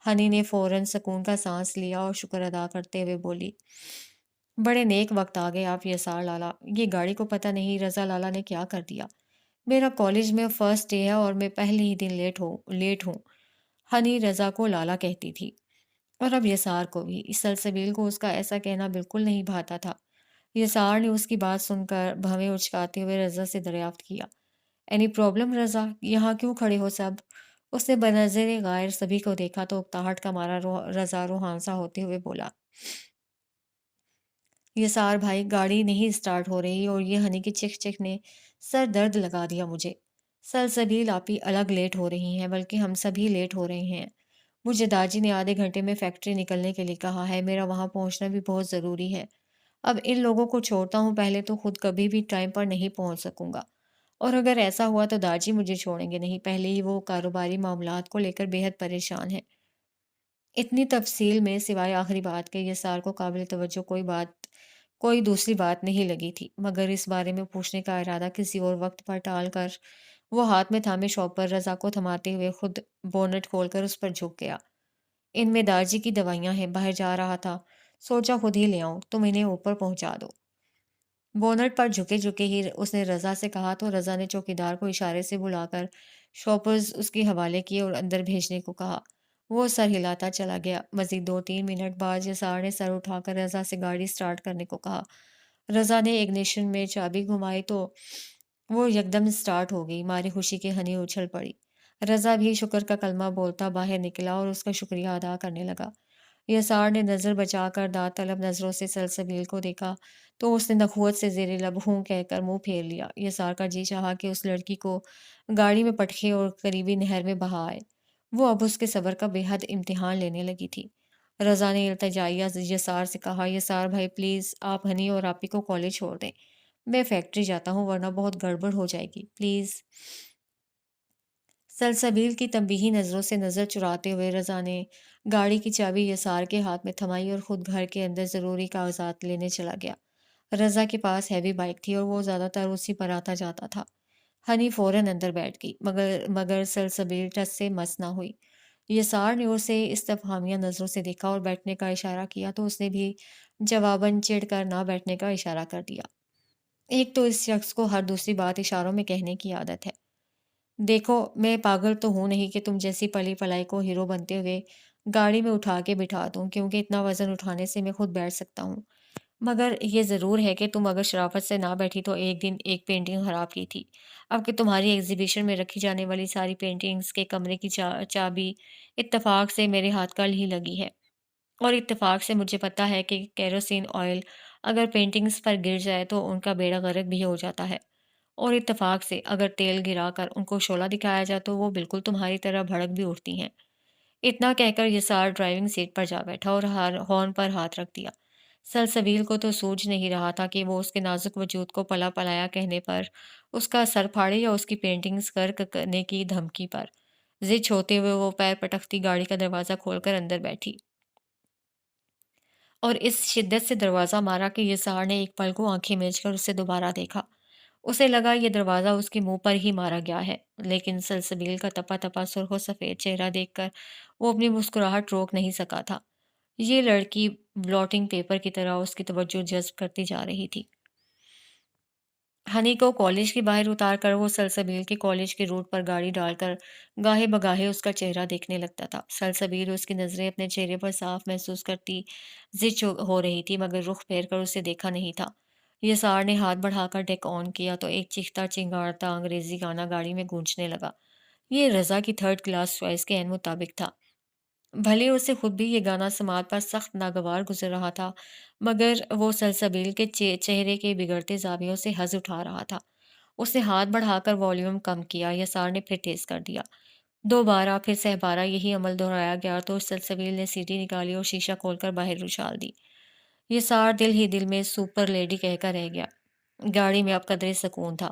Speaker 1: ہنی نے فوراً سکون کا سانس لیا اور شکر ادا کرتے ہوئے بولی، بڑے نیک وقت آ گئے آپ یسار لالا۔ یہ گاڑی کو پتہ نہیں رضا لالا نے کیا کر دیا۔ میرا کالج میں فرسٹ ڈے ہے اور میں پہلے ہی دن لیٹ ہوں۔ ہنی رضا کو لالا کہتی تھی، اور اب یسار کو بھی۔ اس سلسبیل کو اس کا ایسا کہنا بالکل نہیں بھاتا تھا۔ یسار نے اس کی بات سن کر بھویں اچکاتے ہوئے رضا سے دریافت کیا، اینی پرابلم رضا؟ یہاں کیوں کھڑے ہو سب؟ اس نے بنظر غائر سبھی کو دیکھا تو اکتاہٹ کا مارا رضا روحانسا ہوتے ہوئے بولا، یسار بھائی گاڑی نہیں سٹارٹ ہو رہی اور یہ ہنی کی چک چک نے سر درد لگا دیا مجھے۔ سلسبیل آپی الگ لیٹ ہو رہی ہیں، بلکہ ہم سبھی لیٹ ہو رہے ہیں۔ مجھے داجی نے آدھے گھنٹے میں فیکٹری نکلنے کے لیے کہا ہے، میرا وہاں پہنچنا بھی بہت ضروری ہے۔ اب ان لوگوں کو چھوڑتا ہوں پہلے تو خود کبھی بھی ٹائم پر نہیں پہنچ سکوں گا، اور اگر ایسا ہوا تو داجی مجھے چھوڑیں گے نہیں۔ پہلے ہی وہ کاروباری معاملات کو لے کر بے حد پریشان ہیں۔ اتنی تفصیل میں سوائے آخری بات کے یسار کو قابل توجہ کوئی دوسری بات نہیں لگی تھی، مگر اس بارے میں پوچھنے کا ارادہ کسی اور وقت پر ٹال کر وہ ہاتھ میں تھامے شاپر رضا کو تھماتے ہوئے خود بونٹ کھول کر اس پر جھک گیا۔ ان میں داجی کی دوائیاں ہیں، باہر جا رہا تھا، سوچا خود ہی لے آؤں، تم انہیں اوپر پہنچا دو۔ بونٹ پر جھکے جھکے ہی اس نے رضا سے کہا تو رضا نے چوکیدار کو اشارے سے بلا کر شاپرز اس کے حوالے کیے اور اندر بھیجنے کو کہا۔ وہ سر ہلاتا چلا گیا۔ مزید 2-3 منٹ بعد یسار نے سر اٹھا کر رضا سے گاڑی سٹارٹ کرنے کو کہا۔ رضا نے اگنیشن میں چابی گھمائی تو وہ یکدم سٹارٹ ہو گئی۔ ماری خوشی کے ہنی اچھل پڑی۔ رضا بھی شکر کا کلمہ بولتا باہر نکلا اور اس کا شکریہ ادا کرنے لگا۔ یسار نے نظر بچا کر داد طلب نظروں سے سلسبیل کو دیکھا تو اس نے نخوت سے زیر لب ہوں کہہ کر منہ پھیر لیا۔ یسار کا جی چاہا کہ اس لڑکی کو گاڑی میں پٹکے اور قریبی نہر میں بہا آئے۔ وہ اب اس کے صبر کا بے حد امتحان لینے لگی تھی۔ رضا نے التجائیہ یسار سے کہا، یسار بھائی پلیز آپ ہنی اور آپی کو کالج چھوڑ دیں، میں فیکٹری جاتا ہوں ورنہ بہت گڑبڑ ہو جائے گی پلیز۔ سلسبیل کی تنبیہی نظروں سے نظر چراتے ہوئے رضا نے گاڑی کی چابی یسار کے ہاتھ میں تھمائی اور خود گھر کے اندر ضروری کاغذات لینے چلا گیا۔ رضا کے پاس ہیوی بائک تھی اور وہ زیادہ تر اسی پر آتا جاتا تھا۔ ہنی فوراً اندر بیٹھ گئی، مگر سلسبیل ٹس سے مس نہ ہوئی۔ یسار نے اسے استفہامیہ نظروں سے دیکھا اور بیٹھنے کا اشارہ کیا تو اس نے بھی جواباً چڑ کر نہ بیٹھنے کا اشارہ کر دیا۔ ایک تو اس شخص کو ہر دوسری بات اشاروں میں کہنے کی عادت ہے۔ دیکھو میں پاگل تو ہوں نہیں کہ تم جیسی پلی پلائی کو ہیرو بنتے ہوئے گاڑی میں اٹھا کے بٹھا دوں، کیونکہ اتنا وزن اٹھانے سے میں خود بیٹھ سکتا ہوں، مگر یہ ضرور ہے کہ تم اگر شرافت سے نہ بیٹھی تو ایک دن ایک پینٹنگ خراب کی تھی۔ اب کہ تمہاری ایگزیبیشن میں رکھی جانے والی ساری پینٹنگز کے کمرے کی چابی اتفاق سے میرے ہاتھ کل ہی لگی ہے، اور اتفاق سے مجھے پتہ ہے کہ کیروسین آئل اگر پینٹنگز پر گر جائے تو ان کا بیڑا غرق بھی ہو جاتا ہے، اور اتفاق سے اگر تیل گرا کر ان کو شعلہ دکھایا جائے تو وہ بالکل تمہاری طرح بھڑک بھی اٹھتی ہیں۔ اتنا کہہ کر یسار ڈرائیونگ سیٹ پر جا بیٹھا اور ہارن پر ہاتھ رکھ دیا۔ سلسبیل کو تو سوچ نہیں رہا تھا کہ وہ اس کے نازک وجود کو پلا پلایا کہنے پر اس کا سر پھاڑے یا اس کی پینٹنگز غرق کرنے کی دھمکی پر۔ ضد ہوتے ہوئے وہ پیر پٹکتی گاڑی کا دروازہ کھول کر اندر بیٹھی اور اس شدت سے دروازہ مارا کہ یسار نے ایک پل کو آنکھیں میچ کر اسے دوبارہ دیکھا۔ اسے لگا یہ دروازہ اس کے منہ پر ہی مارا گیا ہے، لیکن سلسبیل کا تپا تپا سرخ و سفید چہرہ دیکھ کر وہ اپنی مسکراہٹ روک نہیں سکا تھا۔ یہ لڑکی بلوٹنگ پیپر کی طرح اس کی توجہ جذب کرتی جا رہی تھی۔ ہنی کو کالج کے باہر اتار کر وہ سلسبیل کے کالج کے روٹ پر گاڑی ڈال کر گاہے بگاہے اس کا چہرہ دیکھنے لگتا تھا۔ سلسبیل اس کی نظریں اپنے چہرے پر صاف محسوس کرتی زچ ہو رہی تھی، مگر رخ پھیر کر اسے دیکھا نہیں تھا۔ یسار نے ہاتھ بڑھا کر ڈیک آن کیا تو ایک چیختا چنگاڑتا انگریزی گانا گاڑی میں گونجنے لگا۔ یہ رضا کی تھرڈ کلاس چوائس کے عین مطابق تھا۔ بھلے اسے خود بھی یہ گانا سماعت پر سخت ناگوار گزر رہا تھا، مگر وہ سلسبیل کے چہرے کے بگڑتے زاویوں سے حظ اٹھا رہا تھا۔ اس نے ہاتھ بڑھا کر والیوم کم کیا، یسار نے پھر تیز کر دیا۔ دوبارہ پھر سہ بارہ یہی عمل دہرایا گیا تو سلسبیل نے سیٹی نکالی اور شیشہ کھول کر باہر اچھال دی۔ یسار دل ہی دل میں سپر لیڈی کہہ کر رہ گیا۔ گاڑی میں اب قدرے سکون تھا،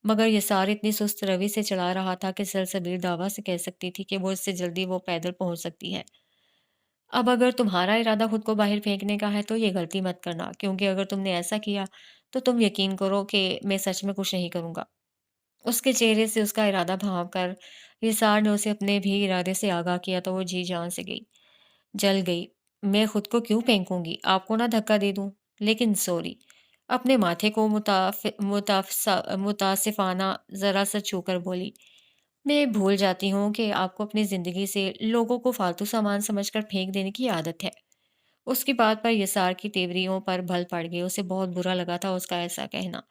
Speaker 1: مگر یسار اتنی سست روی سے چلا رہا تھا کہ سلسبیل دعویٰ سے کہہ سکتی تھی کہ وہ اس سے جلدی وہ پیدل پہنچ سکتی ہے۔ اب اگر تمہارا ارادہ خود کو باہر پھینکنے کا ہے تو یہ غلطی مت کرنا، کیونکہ اگر تم نے ایسا کیا تو تم یقین کرو کہ میں سچ میں کچھ نہیں کروں گا۔ اس کے چہرے سے اس کا ارادہ بھانپ کر یسار نے اسے اپنے بھی ارادے سے آگاہ کیا تو وہ جی جان سے گئی۔ جل گئی۔ میں خود کو کیوں پھینکوں گی؟ آپ کو نہ دھکا دے دوں؟ لیکن سوری۔ اپنے ماتھے کو متاسفانہ ذرا سا چھو کر بولی۔ میں بھول جاتی ہوں کہ آپ کو اپنی زندگی سے لوگوں کو فالتو سامان سمجھ کر پھینک دینے کی عادت ہے۔ اس کی بات پر یسار کی تیوریوں پر بھل پڑ گئی۔ اسے بہت برا لگا تھا اس کا ایسا کہنا۔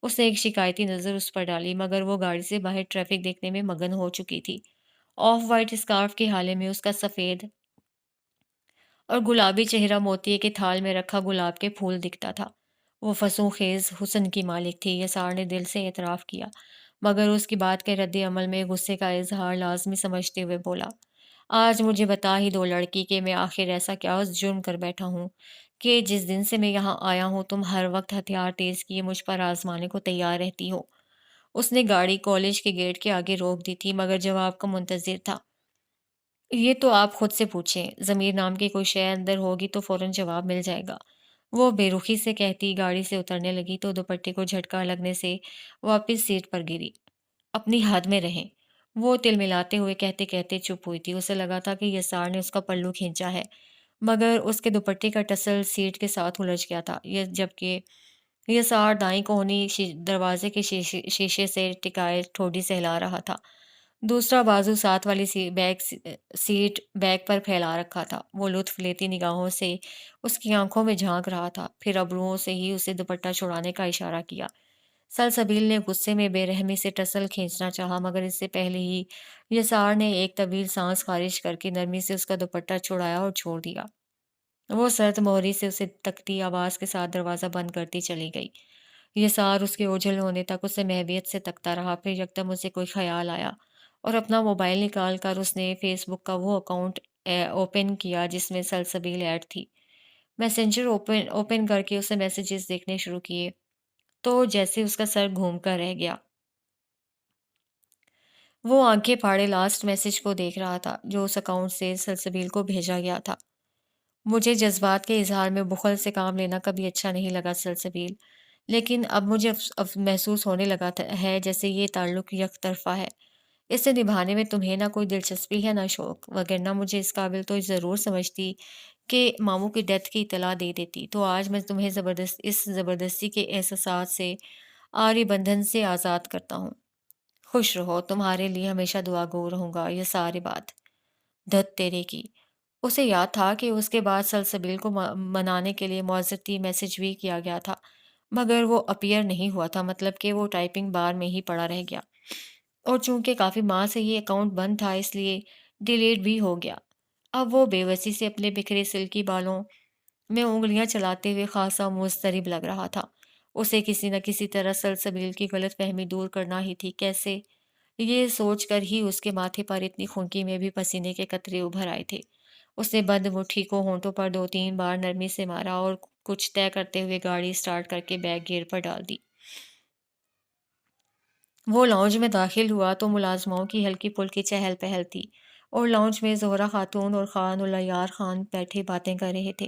Speaker 1: اس نے ایک شکایتی نظر اس پر ڈالی، مگر وہ گاڑی سے باہر ٹریفک دیکھنے میں مگن ہو چکی تھی۔ آف وائٹ اسکارف کے حالے میں اس کا سفید اور گلابی چہرہ موتیے کے تھال میں رکھا گلاب کے پھول دکھتا تھا۔ وہ فسوں خیز حسن کی مالک تھی، یسار نے دل سے اعتراف کیا، مگر اس کی بات کے رد عمل میں غصے کا اظہار لازمی سمجھتے ہوئے بولا، آج مجھے بتا ہی دو لڑکی کہ میں آخر ایسا کیا جرم کر بیٹھا ہوں کہ جس دن سے میں یہاں آیا ہوں تم ہر وقت ہتھیار تیز کیے مجھ پر آزمانے کو تیار رہتی ہو۔ اس نے گاڑی کالج کے گیٹ کے آگے روک دی تھی، مگر جواب کا منتظر تھا۔ یہ تو آپ خود سے پوچھیں، ضمیر نام کی کوئی شے اندر ہوگی تو فوراً جواب مل جائے گا۔ وہ بے رخی سے کہتی گاڑی سے اترنے لگی تو دوپٹے کو جھٹکا لگنے سے واپس سیٹ پر گری۔ اپنی حد میں رہیں، وہ تل ملاتے ہوئے کہتے کہتے چپ ہوئی تھی۔ اسے لگا تھا کہ یسار نے اس کا پلو کھینچا ہے، مگر اس کے دوپٹے کا ٹسل سیٹ کے ساتھ الجھ گیا تھا، جبکہ یسار دائیں کوہنی دروازے کے شیشے سے ٹکائے ٹھوڈی سہلا رہا تھا۔ دوسرا بازو ساتھ والی سیٹ بیک پر پھیلا رکھا تھا۔ وہ لطف لیتی نگاہوں سے اس کی آنکھوں میں جھانک رہا تھا، پھر ابروؤں سے ہی اسے دوپٹہ چھڑانے کا اشارہ کیا۔ سلسبیل نے غصے میں بے رحمی سے ٹسل کھینچنا چاہا، مگر اس سے پہلے ہی یسار نے ایک طویل سانس خارج کر کے نرمی سے اس کا دوپٹہ چھڑایا اور چھوڑ دیا۔ وہ سرد مہری سے اسے تکتی آواز کے ساتھ دروازہ بند کرتی چلی گئی۔ یسار اس کے اوجھل ہونے تک اسے محویت سے تکتا رہا، پھر یکدم اسے کوئی خیال آیا اور اپنا موبائل نکال کر اس نے فیس بک کا وہ اکاؤنٹ اوپن کیا جس میں سلسبیل ایڈ تھی۔ میسنجر اوپن کر کے اسے میسیجز دیکھنے شروع کیے تو جیسے اس کا سر گھوم کر رہ گیا۔ وہ آنکھیں پھاڑے لاسٹ میسج کو دیکھ رہا تھا جو اس اکاؤنٹ سے سلسبیل کو بھیجا گیا تھا۔ مجھے جذبات کے اظہار میں بخل سے کام لینا کبھی اچھا نہیں لگا سلسبیل، لیکن اب مجھے محسوس ہونے لگا ہے جیسے یہ تعلق یک طرفہ ہے۔ اسے نبھانے میں تمہیں نہ کوئی دلچسپی ہے نہ شوق، وگرنہ مجھے اس قابل تو ضرور سمجھتی کہ ماموں کی ڈیتھ کی اطلاع دے دیتی۔ تو آج میں تمہیں اس زبردستی کے احساسات سے آری بندھن سے آزاد کرتا ہوں۔ خوش رہو، تمہارے لیے ہمیشہ دعا گو رہوں گا، یہ ساری بات دھت تیرے کی۔ اسے یاد تھا کہ اس کے بعد سلسبیل کو منانے کے لیے معذرتی میسج بھی کیا گیا تھا، مگر وہ اپیئر نہیں ہوا تھا، مطلب کہ وہ ٹائپنگ بار میں ہی پڑا رہ گیا، اور چونکہ کافی ماہ سے یہ اکاؤنٹ بند تھا اس لیے ڈیلیٹ بھی ہو گیا۔ اب وہ بے بسی سے اپنے بکھرے سلکی بالوں میں انگلیاں چلاتے ہوئے خاصا مضطرب لگ رہا تھا۔ اسے کسی نہ کسی طرح سلسبیل کی غلط فہمی دور کرنا ہی تھی، کیسے؟ یہ سوچ کر ہی اس کے ماتھے پر اتنی خنکی میں بھی پسینے کے قطرے ابھر آئے تھے۔ اس نے بند مٹھی کو ہونٹوں پر 2-3 بار نرمی سے مارا اور کچھ طے کرتے ہوئے گاڑی سٹارٹ کر کے بیک گیئر پر ڈال دی۔ وہ لاؤنج میں داخل ہوا تو ملازماؤں کی ہلکی پھلکی چہل پہل تھی، اور لاؤنج میں زہرہ خاتون اور خان العیار خان بیٹھے باتیں کر رہے تھے۔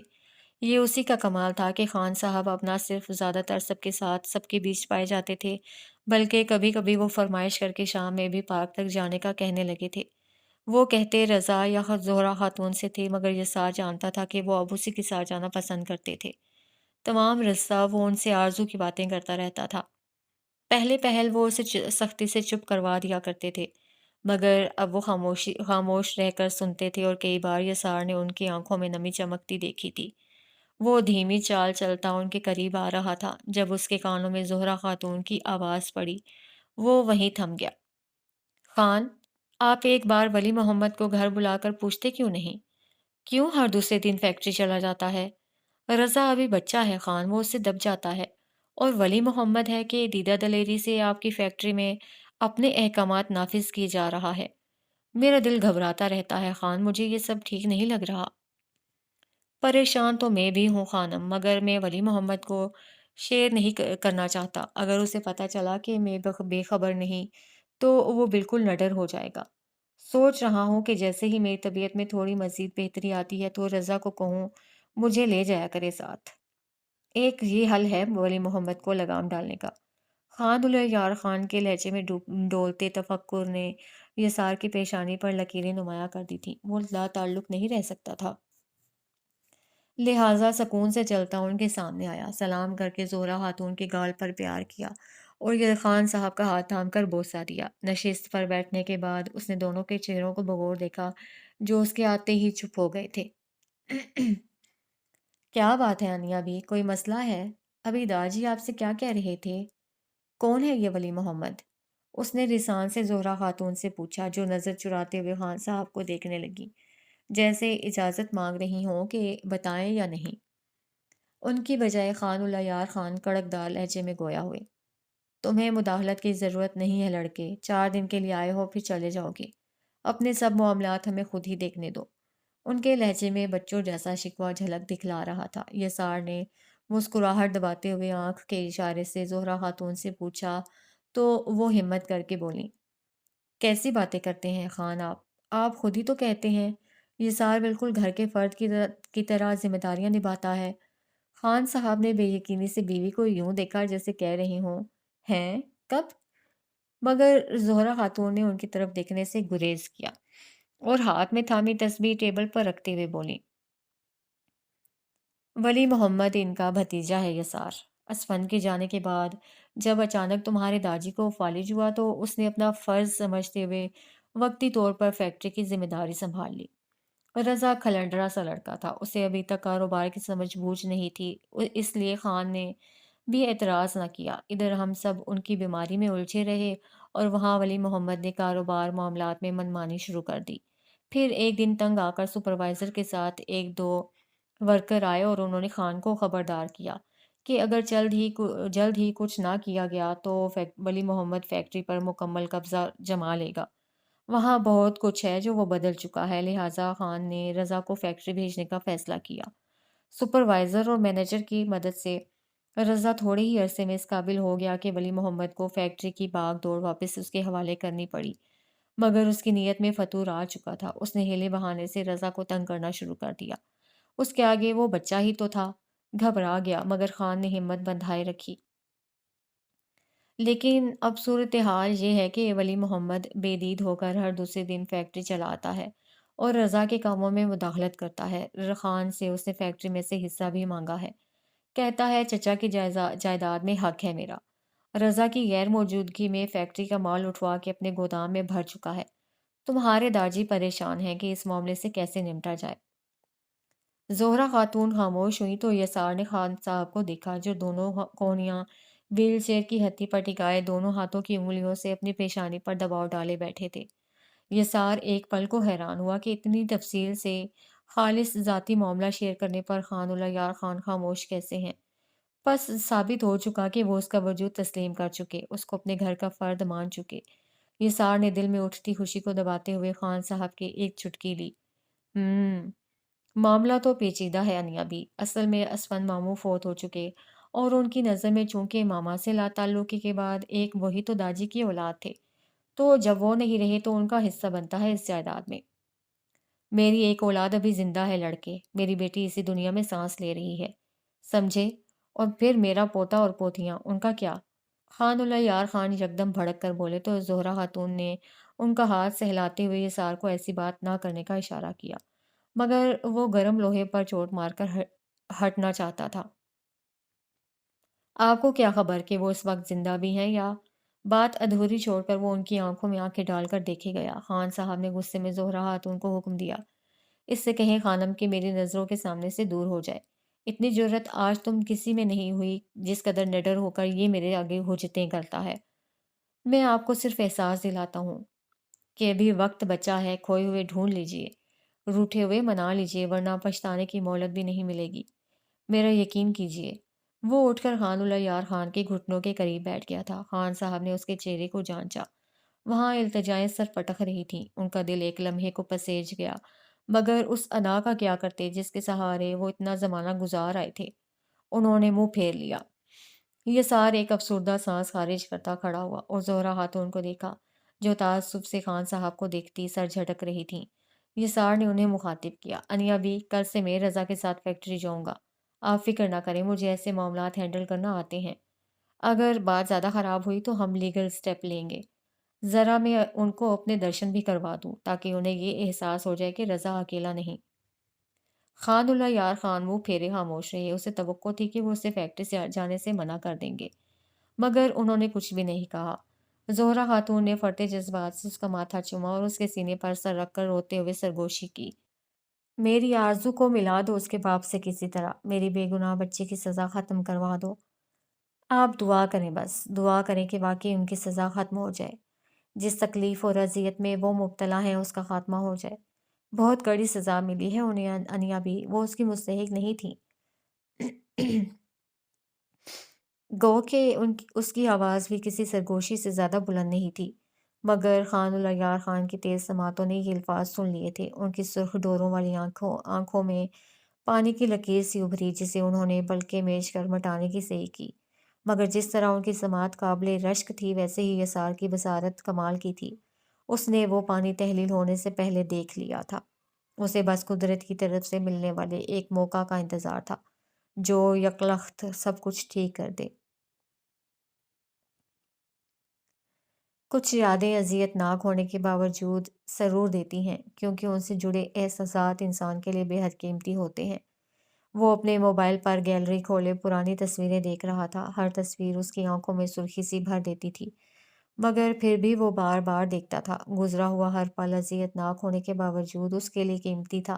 Speaker 1: یہ اسی کا کمال تھا کہ خان صاحب اب نہ صرف زیادہ تر سب کے ساتھ سب کے بیچ پائے جاتے تھے، بلکہ کبھی کبھی وہ فرمائش کر کے شام میں بھی پارک تک جانے کا کہنے لگے تھے۔ وہ کہتے رضا یا زہرہ خاتون سے تھے، مگر یسار جانتا تھا کہ وہ اب اسی کے ساتھ جانا پسند کرتے تھے۔ تمام رستہ وہ ان سے آرزو کی باتیں کرتا رہتا تھا۔ پہلے پہل وہ اسے سختی سے چپ کروا دیا کرتے تھے، مگر اب وہ خاموش رہ کر سنتے تھے، اور کئی بار یسار نے ان کی آنکھوں میں نمی چمکتی دیکھی تھی۔ وہ دھیمی چال چلتا ان کے قریب آ رہا تھا۔ جب اس کے کانوں میں زہرہ خاتون کی آواز پڑی، وہ وہیں تھم گیا۔ خان، آپ ایک بار ولی محمد کو گھر بلا کر پوچھتے کیوں نہیں؟ کیوں ہر دوسرے دن فیکٹری چلا جاتا ہے؟ رضا ابھی بچہ ہے خان، وہ اس سے دب جاتا ہے۔ اور ولی محمد ہے کہ دیدہ دلیری سے آپ کی فیکٹری میں اپنے احکامات نافذ کیے جا رہا ہے۔ میرا دل گھبراتا رہتا ہے خان، مجھے یہ سب ٹھیک نہیں لگ رہا۔ پریشان تو میں بھی ہوں خانم، مگر میں ولی محمد کو شیئر نہیں کرنا چاہتا۔ اگر اسے پتہ چلا کہ میں بے خبر نہیں تو وہ بالکل نڈر ہو جائے گا۔ سوچ رہا ہوں کہ جیسے ہی میری طبیعت میں تھوڑی مزید بہتری آتی ہے تو رضا کو کہوں مجھے لے جایا کرے ساتھ۔ ایک یہ حل ہے ولی محمد کو لگام ڈالنے کا۔ خان یار خان کے لہجے میں ڈولتے تفکر نے یسار کی پیشانی پر لکیریں نمایاں کر دی تھی۔ وہ لا تعلق نہیں رہ سکتا تھا، لہٰذا سکون سے چلتا ان کے سامنے آیا، سلام کر کے زہرہ خاتون کے گال پر پیار کیا اور یہ خان صاحب کا ہاتھ تھام کر بوسہ دیا۔ نشست پر بیٹھنے کے بعد اس نے دونوں کے چہروں کو بغور دیکھا جو اس کے آتے ہی چپ ہو گئے تھے۔ کیا بات ہے انیا بھی، کوئی مسئلہ ہے؟ ابھی داجی آپ سے کیا کہہ رہے تھے؟ کون ہے یہ ولی محمد؟ اس نے رسان سے زہرہ خاتون سے پوچھا، جو نظر چراتے ہوئے خان صاحب کو دیکھنے لگی، جیسے اجازت مانگ رہی ہوں کہ بتائیں یا نہیں۔ ان کی بجائے خان یار خان کڑک دار لہجے میں گویا ہوئے۔ تمہیں مداخلت کی ضرورت نہیں ہے لڑکے، 4 دن کے لیے آئے ہو پھر چلے جاؤ گے۔ اپنے سب معاملات ہمیں خود ہی دیکھنے دو۔ ان کے لہجے میں بچوں جیسا شکوہ جھلک دکھلا رہا تھا۔ یسار نے مسکراہٹ دباتے ہوئے آنکھ کے اشارے سے زہرہ خاتون سے پوچھا تو وہ ہمت کر کے بولیں، کیسی باتیں کرتے ہیں خان آپ خود ہی تو کہتے ہیں یسار بالکل گھر کے فرد کی طرح ذمہ داریاں نبھاتا ہے۔ خان صاحب نے بے یقینی سے بیوی کو یوں دیکھا جیسے کہہ رہی ہوں، ہیں؟ کب؟ مگر زہرہ خاتون نے ان کی طرف دیکھنے سے گریز کیا اور ہاتھ میں تھامی تسبیح ٹیبل پر رکھتے ہوئے بولی، ولی محمد ان کا بھتیجا ہے یسار۔ اسفند کے جانے کے بعد جب اچانک تمہارے داجی کو فالج ہوا تو اس نے اپنا فرض سمجھتے ہوئے وقتی طور پر فیکٹری کی ذمہ داری سنبھال لی۔ رضا کھلنڈرا سا لڑکا تھا، اسے ابھی تک کاروبار کی سمجھ بوجھ نہیں تھی، اس لیے خان نے بھی اعتراض نہ کیا۔ ادھر ہم سب ان کی بیماری میں الجھے رہے اور وہاں ولی محمد نے کاروبار معاملات میں منمانی شروع کر دی۔ پھر ایک دن تنگ آ کر سپروائزر کے ساتھ 1-2 ورکر آئے اور انہوں نے خان کو خبردار کیا کہ اگر جلد ہی کچھ نہ کیا گیا تو ولی محمد فیکٹری پر مکمل قبضہ جما لے گا۔ وہاں بہت کچھ ہے جو وہ بدل چکا ہے، لہٰذا خان نے رضا کو فیکٹری بھیجنے کا فیصلہ کیا۔ سپروائزر اور مینیجر کی مدد سے رضا تھوڑے ہی عرصے میں اس قابل ہو گیا کہ ولی محمد کو فیکٹری کی باغ دوڑ واپس اس کے حوالے کرنی پڑی، مگر اس کی نیت میں فتور آ چکا تھا۔ اس نے ہیلے بہانے سے رضا کو تنگ کرنا شروع کر دیا۔ اس کے آگے وہ بچہ ہی تو تھا۔ گھبرا گیا، مگر خان نے ہمت بندھائے رکھی۔ لیکن اب صورتحال یہ ہے کہ ولی محمد بے دید ہو کر ہر دوسرے دن فیکٹری چلاتا ہے اور رضا کے کاموں میں مداخلت کرتا ہے۔ خان سے اس نے فیکٹری میں سے حصہ بھی مانگا ہے، کہتا ہے چچا کی جائیداد میں حق ہے میرا۔ رضا کی غیر موجودگی میں فیکٹری کا مال اٹھوا کے اپنے گودام میں بھر چکا ہے۔ تمہارے داجی پریشان ہیں کہ اس معاملے سے کیسے نمٹا جائے۔ زہرہ خاتون خاموش ہوئی تو یسار نے خان صاحب کو دیکھا، جو دونوں کونیاں ویل چیئر کی ہتھی پر ٹکائے دونوں ہاتھوں کی انگلیوں سے اپنی پیشانی پر دباؤ ڈالے بیٹھے تھے۔ یسار ایک پل کو حیران ہوا کہ اتنی تفصیل سے خالص ذاتی معاملہ شیئر کرنے پر خان یار خان خاموش کیسے ہیں۔ بس ثابت ہو چکا کہ وہ اس کا وجود تسلیم کر چکے، اس کو اپنے گھر کا فرد مان چکے۔ یسار نے دل میں اٹھتی خوشی کو دباتے ہوئے خان صاحب کے ایک چٹکی لی۔ معاملہ تو پیچیدہ ہے انیا بھی۔ اصل میں اسفند ماموں فوت ہو چکے اور ان کی نظر میں چونکہ ماما سے لا تعلقی کے بعد ایک وہی تو داجی کی اولاد تھے، تو جب وہ نہیں رہے تو ان کا حصہ بنتا ہے اس جائیداد میں۔ میری ایک اولاد ابھی زندہ ہے لڑکے، میری بیٹی اسی دنیا میں سانس لے رہی ہے، سمجھے؟ اور پھر میرا پوتا اور پوتیاں، ان کا کیا؟ خان یار خان یکدم بھڑک کر بولے تو زہرہ خاتون نے ان کا ہاتھ سہلاتے ہوئے یسار کو ایسی بات نہ کرنے کا اشارہ کیا، مگر وہ گرم لوہے پر چوٹ مار کر ہٹنا چاہتا تھا۔ آپ کو کیا خبر کہ وہ اس وقت زندہ بھی ہیں یا؟ بات ادھوری چھوڑ کر وہ ان کی آنکھوں میں آنکھیں ڈال کر دیکھے گیا۔ خان صاحب نے غصے میں زہرہ خاتون کو حکم دیا، اس سے کہیں خانم کہ میری نظروں کے سامنے سے دور ہو جائے۔ اتنی جرأت آج تم کسی میں نہیں ہوئی جس قدر نڈر ہو کر یہ میرے آگے حجتیں کرتا ہے۔ میں آپ کو صرف احساس دلاتا ہوں کہ ابھی وقت بچا ہے، کھوئے ہوئے ڈھونڈ لیجئے، روٹھے ہوئے منا لیجئے، ورنہ پچھتانے کی مہلت بھی نہیں ملے گی۔ میرا یقین کیجئے۔ وہ اٹھ کر خان یار خان کے گھٹنوں کے قریب بیٹھ گیا تھا۔ خان صاحب نے اس کے چہرے کو جانچا۔ وہاں التجائیں سر پٹک رہی تھیں۔ ان کا دل ایک لمحے کو پسیج گیا، مگر اس ادا کا کیا کرتے جس کے سہارے وہ اتنا زمانہ گزار آئے تھے۔ انہوں نے منہ پھیر لیا۔ یسار ایک افسردہ سانس خارج کرتا کھڑا ہوا اور زہرہ خاتون کو دیکھا، جو تعصب سے خان صاحب کو دیکھتی سر جھٹک رہی تھیں۔ یسار نے انہیں مخاطب کیا، انیا بھی، کل سے میں رضا کے ساتھ فیکٹری جاؤں گا۔ آپ فکر نہ کریں، مجھے ایسے معاملات ہینڈل کرنا آتے ہیں۔ اگر بات زیادہ خراب ہوئی تو ہم لیگل سٹیپ لیں گے۔ ذرا میں ان کو اپنے درشن بھی کروا دوں تاکہ انہیں یہ احساس ہو جائے کہ رضا اکیلا نہیں۔ خان یار خان منہ پھیرے خاموش رہے۔ اسے توقع تھی کہ وہ اسے فیکٹری سے جانے سے منع کر دیں گے، مگر انہوں نے کچھ بھی نہیں کہا۔ زہرہ خاتون نے فرتے جذبات سے اس کا ماتھا چوما اور اس کے سینے پر سر رکھ کر روتے ہوئے سرگوشی کی۔ میری آرزو کو ملا دو اس کے باپ سے کسی طرح، میری بے گناہ بچے کی سزا ختم کروا دو۔ آپ دعا کریں، بس دعا کریں کہ واقعی ان کی سزا ختم ہو جائے۔ جس تکلیف اور اذیت میں وہ مبتلا ہیں اس کا خاتمہ ہو جائے۔ بہت کڑی سزا ملی ہے انہیں انیا بھی، وہ اس کی مستحق نہیں تھی۔ گو کہ اس کی آواز بھی کسی سرگوشی سے زیادہ بلند نہیں تھی، مگر خان یار خان کی تیز سماعتوں نے یہ الفاظ سن لیے تھے۔ ان کی سرخ ڈوروں والی آنکھوں میں پانی کی لکیر سی ابھری، جسے انہوں نے بلکہ میچ کر مٹانے کی صحیح کی، مگر جس طرح ان کی سماعت قابل رشک تھی ویسے ہی یسار کی بصارت کمال کی تھی۔ اس نے وہ پانی تحلیل ہونے سے پہلے دیکھ لیا تھا۔ اسے بس قدرت کی طرف سے ملنے والے ایک موقع کا انتظار تھا جو یکلخت سب کچھ ٹھیک کر دے۔ کچھ یادیں اذیت ناک ہونے کے باوجود سرور دیتی ہیں، کیونکہ ان سے جڑے احساسات انسان کے لیے بے حد قیمتی ہوتے ہیں۔ وہ اپنے موبائل پر گیلری کھولے پرانی تصویریں دیکھ رہا تھا۔ ہر تصویر اس کی آنکھوں میں سرخی سی بھر دیتی تھی، مگر پھر بھی وہ بار بار دیکھتا تھا۔ گزرا ہوا ہر پل اذیت ناک ہونے کے باوجود اس کے لیے قیمتی تھا۔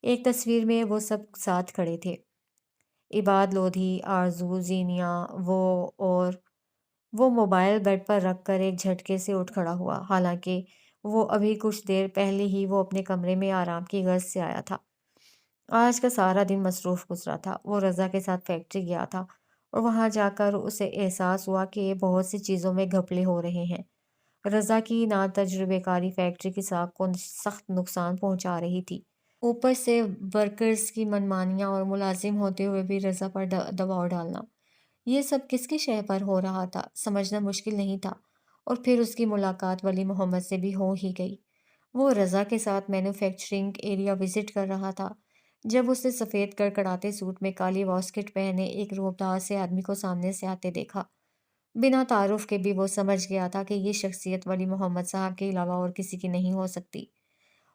Speaker 1: ایک تصویر میں وہ سب ساتھ کھڑے تھے، عباد لودھی، آرزو، زینیا، اور وہ موبائل بیڈ پر رکھ کر ایک جھٹکے سے اٹھ کھڑا ہوا، حالانکہ وہ ابھی کچھ دیر پہلے ہی وہ اپنے کمرے میں آرام کی غرض سے آیا تھا۔ آج کا سارا دن مصروف گزرا تھا۔ وہ رضا کے ساتھ فیکٹری گیا تھا اور وہاں جا کر اسے احساس ہوا کہ بہت سی چیزوں میں گھپلے ہو رہے ہیں۔ رضا کی ناتجربہ کاری فیکٹری کی ساکھ کو سخت نقصان پہنچا رہی تھی۔ اوپر سے ورکرز کی منمانیاں اور ملازم ہوتے ہوئے بھی رضا پر دباؤ ڈالنا۔ یہ سب کس کی شے پر ہو رہا تھا، سمجھنا مشکل نہیں تھا۔ اور پھر اس کی ملاقات ولی محمد سے بھی ہو ہی گئی۔ وہ رضا کے ساتھ مینوفیکچرنگ ایریا وزٹ کر رہا تھا جب اس نے سفید کڑکڑاتے سوٹ میں کالی واسکٹ پہنے ایک روبدار سے آدمی کو سامنے سے آتے دیکھا۔ بنا تعارف کے بھی وہ سمجھ گیا تھا کہ یہ شخصیت ولی محمد صاحب کے علاوہ اور کسی کی نہیں ہو سکتی۔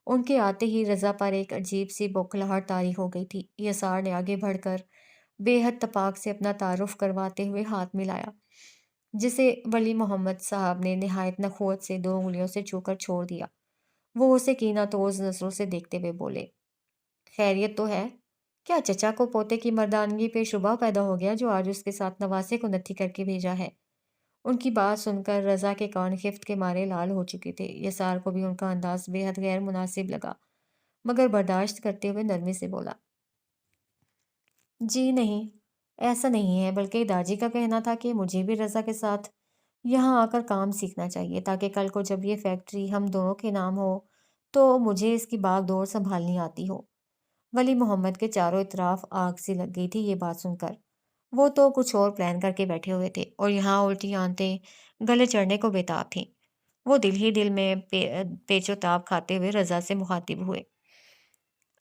Speaker 1: ان کے آتے ہی رضا پر ایک عجیب سی بوکھلاہٹ طاری ہو گئی تھی۔ یسار نے آگے بڑھ کر بے حد تپاک سے اپنا تعارف کرواتے ہوئے ہاتھ ملایا، جسے ولی محمد صاحب نے نہایت نخوت سے 2 انگلیوں سے چھو کر چھوڑ دیا۔ وہ اسے کینہ توز نظروں سے دیکھتے ہوئے بولے، خیریت تو ہے؟ کیا چچا کو پوتے کی مردانگی پہ شبہ پیدا ہو گیا جو آج اس کے ساتھ نواسے کو نتھی کر کے بھیجا ہے؟ ان کی بات سن کر رضا کے کان خفت کے مارے لال ہو چکے تھے۔ یسار کو بھی ان کا انداز بے حد غیر مناسب لگا، مگر برداشت کرتے ہوئے نرمی سے بولا، جی نہیں، ایسا نہیں ہے، بلکہ داجی کا کہنا تھا کہ مجھے بھی رضا کے ساتھ یہاں آ کر کام سیکھنا چاہیے تاکہ کل کو جب یہ فیکٹری ہم دونوں کے نام ہو تو مجھے اس کی باغ ڈور سنبھالنی آتی ہو۔ ولی محمد کے چاروں اطراف آگ سی لگ گئی تھی یہ بات سن کر۔ وہ تو کچھ اور پلان کر کے بیٹھے ہوئے تھے اور یہاں الٹی آنتیں گلے چڑھنے کو بےتاب تھیں۔ وہ دل ہی دل میں پیچ و تاب کھاتے ہوئے رضا سے مخاطب ہوئے،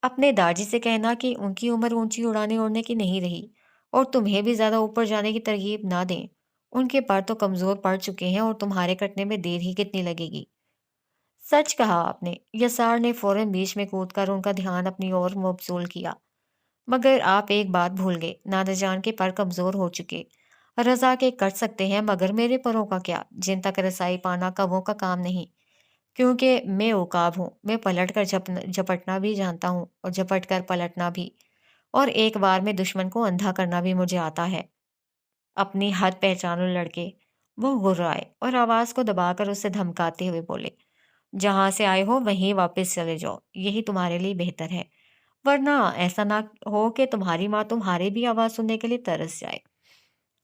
Speaker 1: اپنے داجی سے کہنا کہ ان کی عمر اونچی اڑانے اڑنے کی نہیں رہی اور تمہیں بھی زیادہ اوپر جانے کی ترغیب نہ دیں۔ ان کے پر تو کمزور پڑ چکے ہیں اور تمہارے کٹنے میں دیر ہی کتنی لگے گی۔ سچ کہا آپ نے۔ یسار نے فوراً بیچ میں کود کر ان کا دھیان اپنی اور مبذول کیا۔ مگر آپ ایک بات بھول گئے، نادر جان کے پر کمزور ہو چکے۔ رضا کے کٹ سکتے ہیں مگر میرے پروں کا کیا؟ جن تک رسائی پانا کبوں کا کام نہیں، کیونکہ میں عقاب ہوں۔ میں پلٹ کر جھپٹنا بھی جانتا ہوں اور جھپٹ کر پلٹنا بھی، اور ایک بار میں دشمن کو اندھا کرنا بھی مجھے آتا ہے۔ اپنی حد پہچانو لڑکے، وہ غرائے اور آواز کو دبا کر اسے دھمکاتے ہوئے بولے، جہاں سے آئے ہو وہیں واپس چلے جاؤ، یہی تمہارے لیے بہتر ہے، ورنہ ایسا نہ ہو کہ تمہاری ماں تمہارے بھی آواز سننے کے لیے ترس جائے۔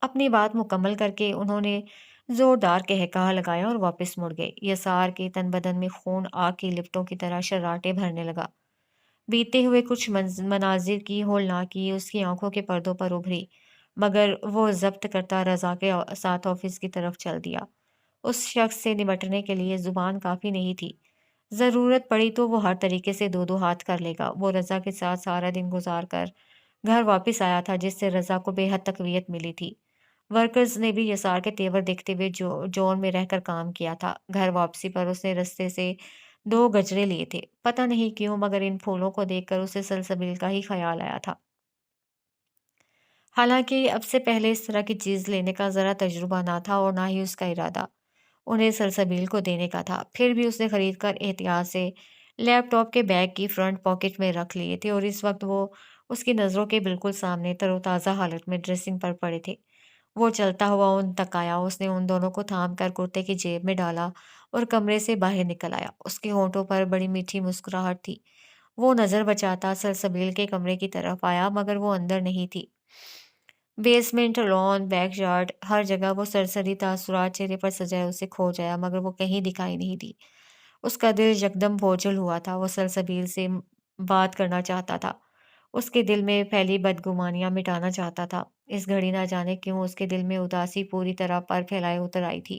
Speaker 1: اپنی بات مکمل کر کے انہوں نے زوردار قہقہا لگایا اور واپس مڑ گئے۔ یسار کے تن بدن میں خون آگ کی لپٹوں کی طرح شراٹے بھرنے لگا۔ بیتے ہوئے کچھ مناظر کی ہولناکی اس کی آنکھوں کے پردوں پر ابھری، مگر وہ ضبط کرتا رضا کے ساتھ آفس کی طرف چل دیا۔ اس شخص سے نمٹنے کے لیے زبان کافی نہیں تھی۔ ضرورت پڑی تو وہ ہر طریقے سے دو دو ہاتھ کر لے گا۔ وہ رضا کے ساتھ سارا دن گزار کر گھر واپس آیا تھا، جس سے رضا کو بے حد تقویت ملی تھی۔ ورکرز نے بھی یسار کے تیور دیکھتے ہوئے جون میں رہ کر کام کیا تھا۔ گھر واپسی پر اس نے رستے سے 2 گجرے لیے تھے۔ پتہ نہیں کیوں مگر ان پھولوں کو دیکھ کر اسے سلسبیل کا ہی خیال آیا تھا۔ حالانکہ اب سے پہلے اس طرح کی چیز لینے کا ذرا تجربہ نہ تھا اور نہ ہی اس کا ارادہ انہیں سلسبیل کو دینے کا تھا۔ پھر بھی اس نے خرید کر احتیاط سے لیپ ٹاپ کے بیگ کی فرنٹ پاکٹ میں رکھ لیے تھے، اور اس وقت وہ اس کی نظروں کے بالکل سامنے تر و تازہ حالت میں ڈریسنگ پر پڑے تھے۔ وہ چلتا ہوا ان تک آیا، اس نے ان دونوں کو تھام کر کرتے کی جیب میں ڈالا اور کمرے سے باہر نکل آیا۔ اس کے ہونٹوں پر بڑی میٹھی مسکراہٹ تھی۔ وہ نظر بچاتا سلسبیل کے کمرے کی طرف آیا، مگر وہ اندر نہیں تھی۔ بیسمنٹ، لان، بیک یارڈ، ہر جگہ وہ سرسری تاثرات چہرے پر سجائے اسے کھو جایا، مگر وہ کہیں دکھائی نہیں دی۔ اس کا دل یکدم بوجھل ہوا تھا۔ وہ سلسبیل سے بات کرنا چاہتا تھا، اس کے دل میں پھیلی بدگمانیاں مٹانا چاہتا تھا۔ اس گھڑی نہ جانے کیوں اس کے دل میں اداسی پوری طرح پر پھیلائے اتر آئی تھی۔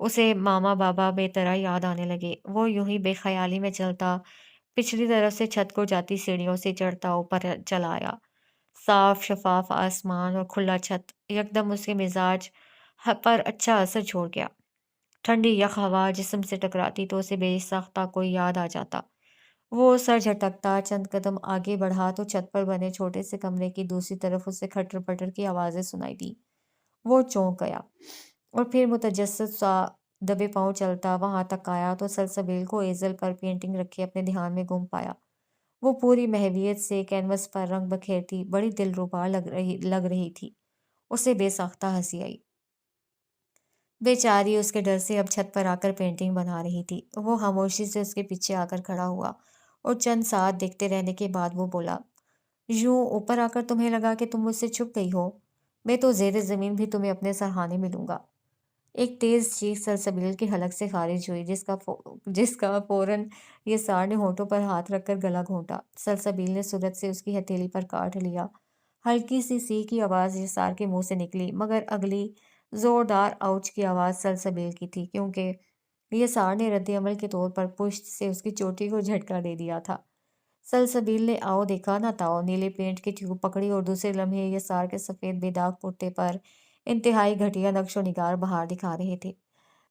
Speaker 1: اسے ماما بابا بے طرح یاد آنے لگے۔ وہ یوں ہی بے خیالی میں چلتا پچھلی طرف سے چھت کو جاتی سیڑھیوں سے چڑھتا اوپر چلا آیا۔ صاف شفاف آسمان اور کھلا چھت یکدم اس کے مزاج پر اچھا اثر چھوڑ گیا۔ ٹھنڈی یخ ہوا جسم سے ٹکراتی تو اسے بے ساختہ کوئی یاد آ جاتا۔ وہ سر جھٹکتا چند قدم آگے بڑھا تو چھت پر بنے چھوٹے سے کمرے کی دوسری طرف اسے کھٹر پٹر کی آوازیں سنائی دی۔ وہ چونک گیا اور پھر متجسس سا دبے پاؤں چلتا وہاں تک آیا تو سلسبیل کو ایزل پر پینٹنگ رکھے اپنے دھیان میں گم پایا۔ وہ پوری محویت سے کینوس پر رنگ بکھیرتی بڑی دلربا لگ رہی تھی۔ اسے بے ساختہ ہنسی آئی۔ بیچاری اس کے ڈر سے اب چھت پر آ کر پینٹنگ بنا رہی تھی۔ وہ خاموشی سے اس کے پیچھے آ کر کھڑا ہوا اور چند ساتھ دیکھتے رہنے کے بعد وہ بولا، یوں اوپر آ کر تمہیں لگا کہ تم مجھ سے چھپ گئی ہو؟ میں تو زیر زمین بھی تمہیں اپنے سرہانے ملوں گا۔ ایک تیز چیخ سلسبیل کی حلق سے خارج ہوئی، جس کا فوراً یسار نے ہونٹوں پر ہاتھ رکھ کر گلا گھونٹا۔ سلسبیل نے صورت سے اس کی ہتھیلی پر کاٹ لیا۔ ہلکی سی سی کی آواز یسار کے منہ سے نکلی، مگر اگلی زوردار آؤچ کی آواز سلسبیل کی تھی، کیونکہ یسار نے رد عمل کے طور پر پشت سے اس کی چوٹی کو جھٹکا دے دیا تھا۔ سلسبیل نے آؤ دیکھا نہ تاؤ نیلے پینٹ کی ٹیوب پکڑی اور دوسرے لمحے یسار کے سفید بے داغ کرتے پر انتہائی گھٹیا نقش و نگار بہار دکھا رہے تھے۔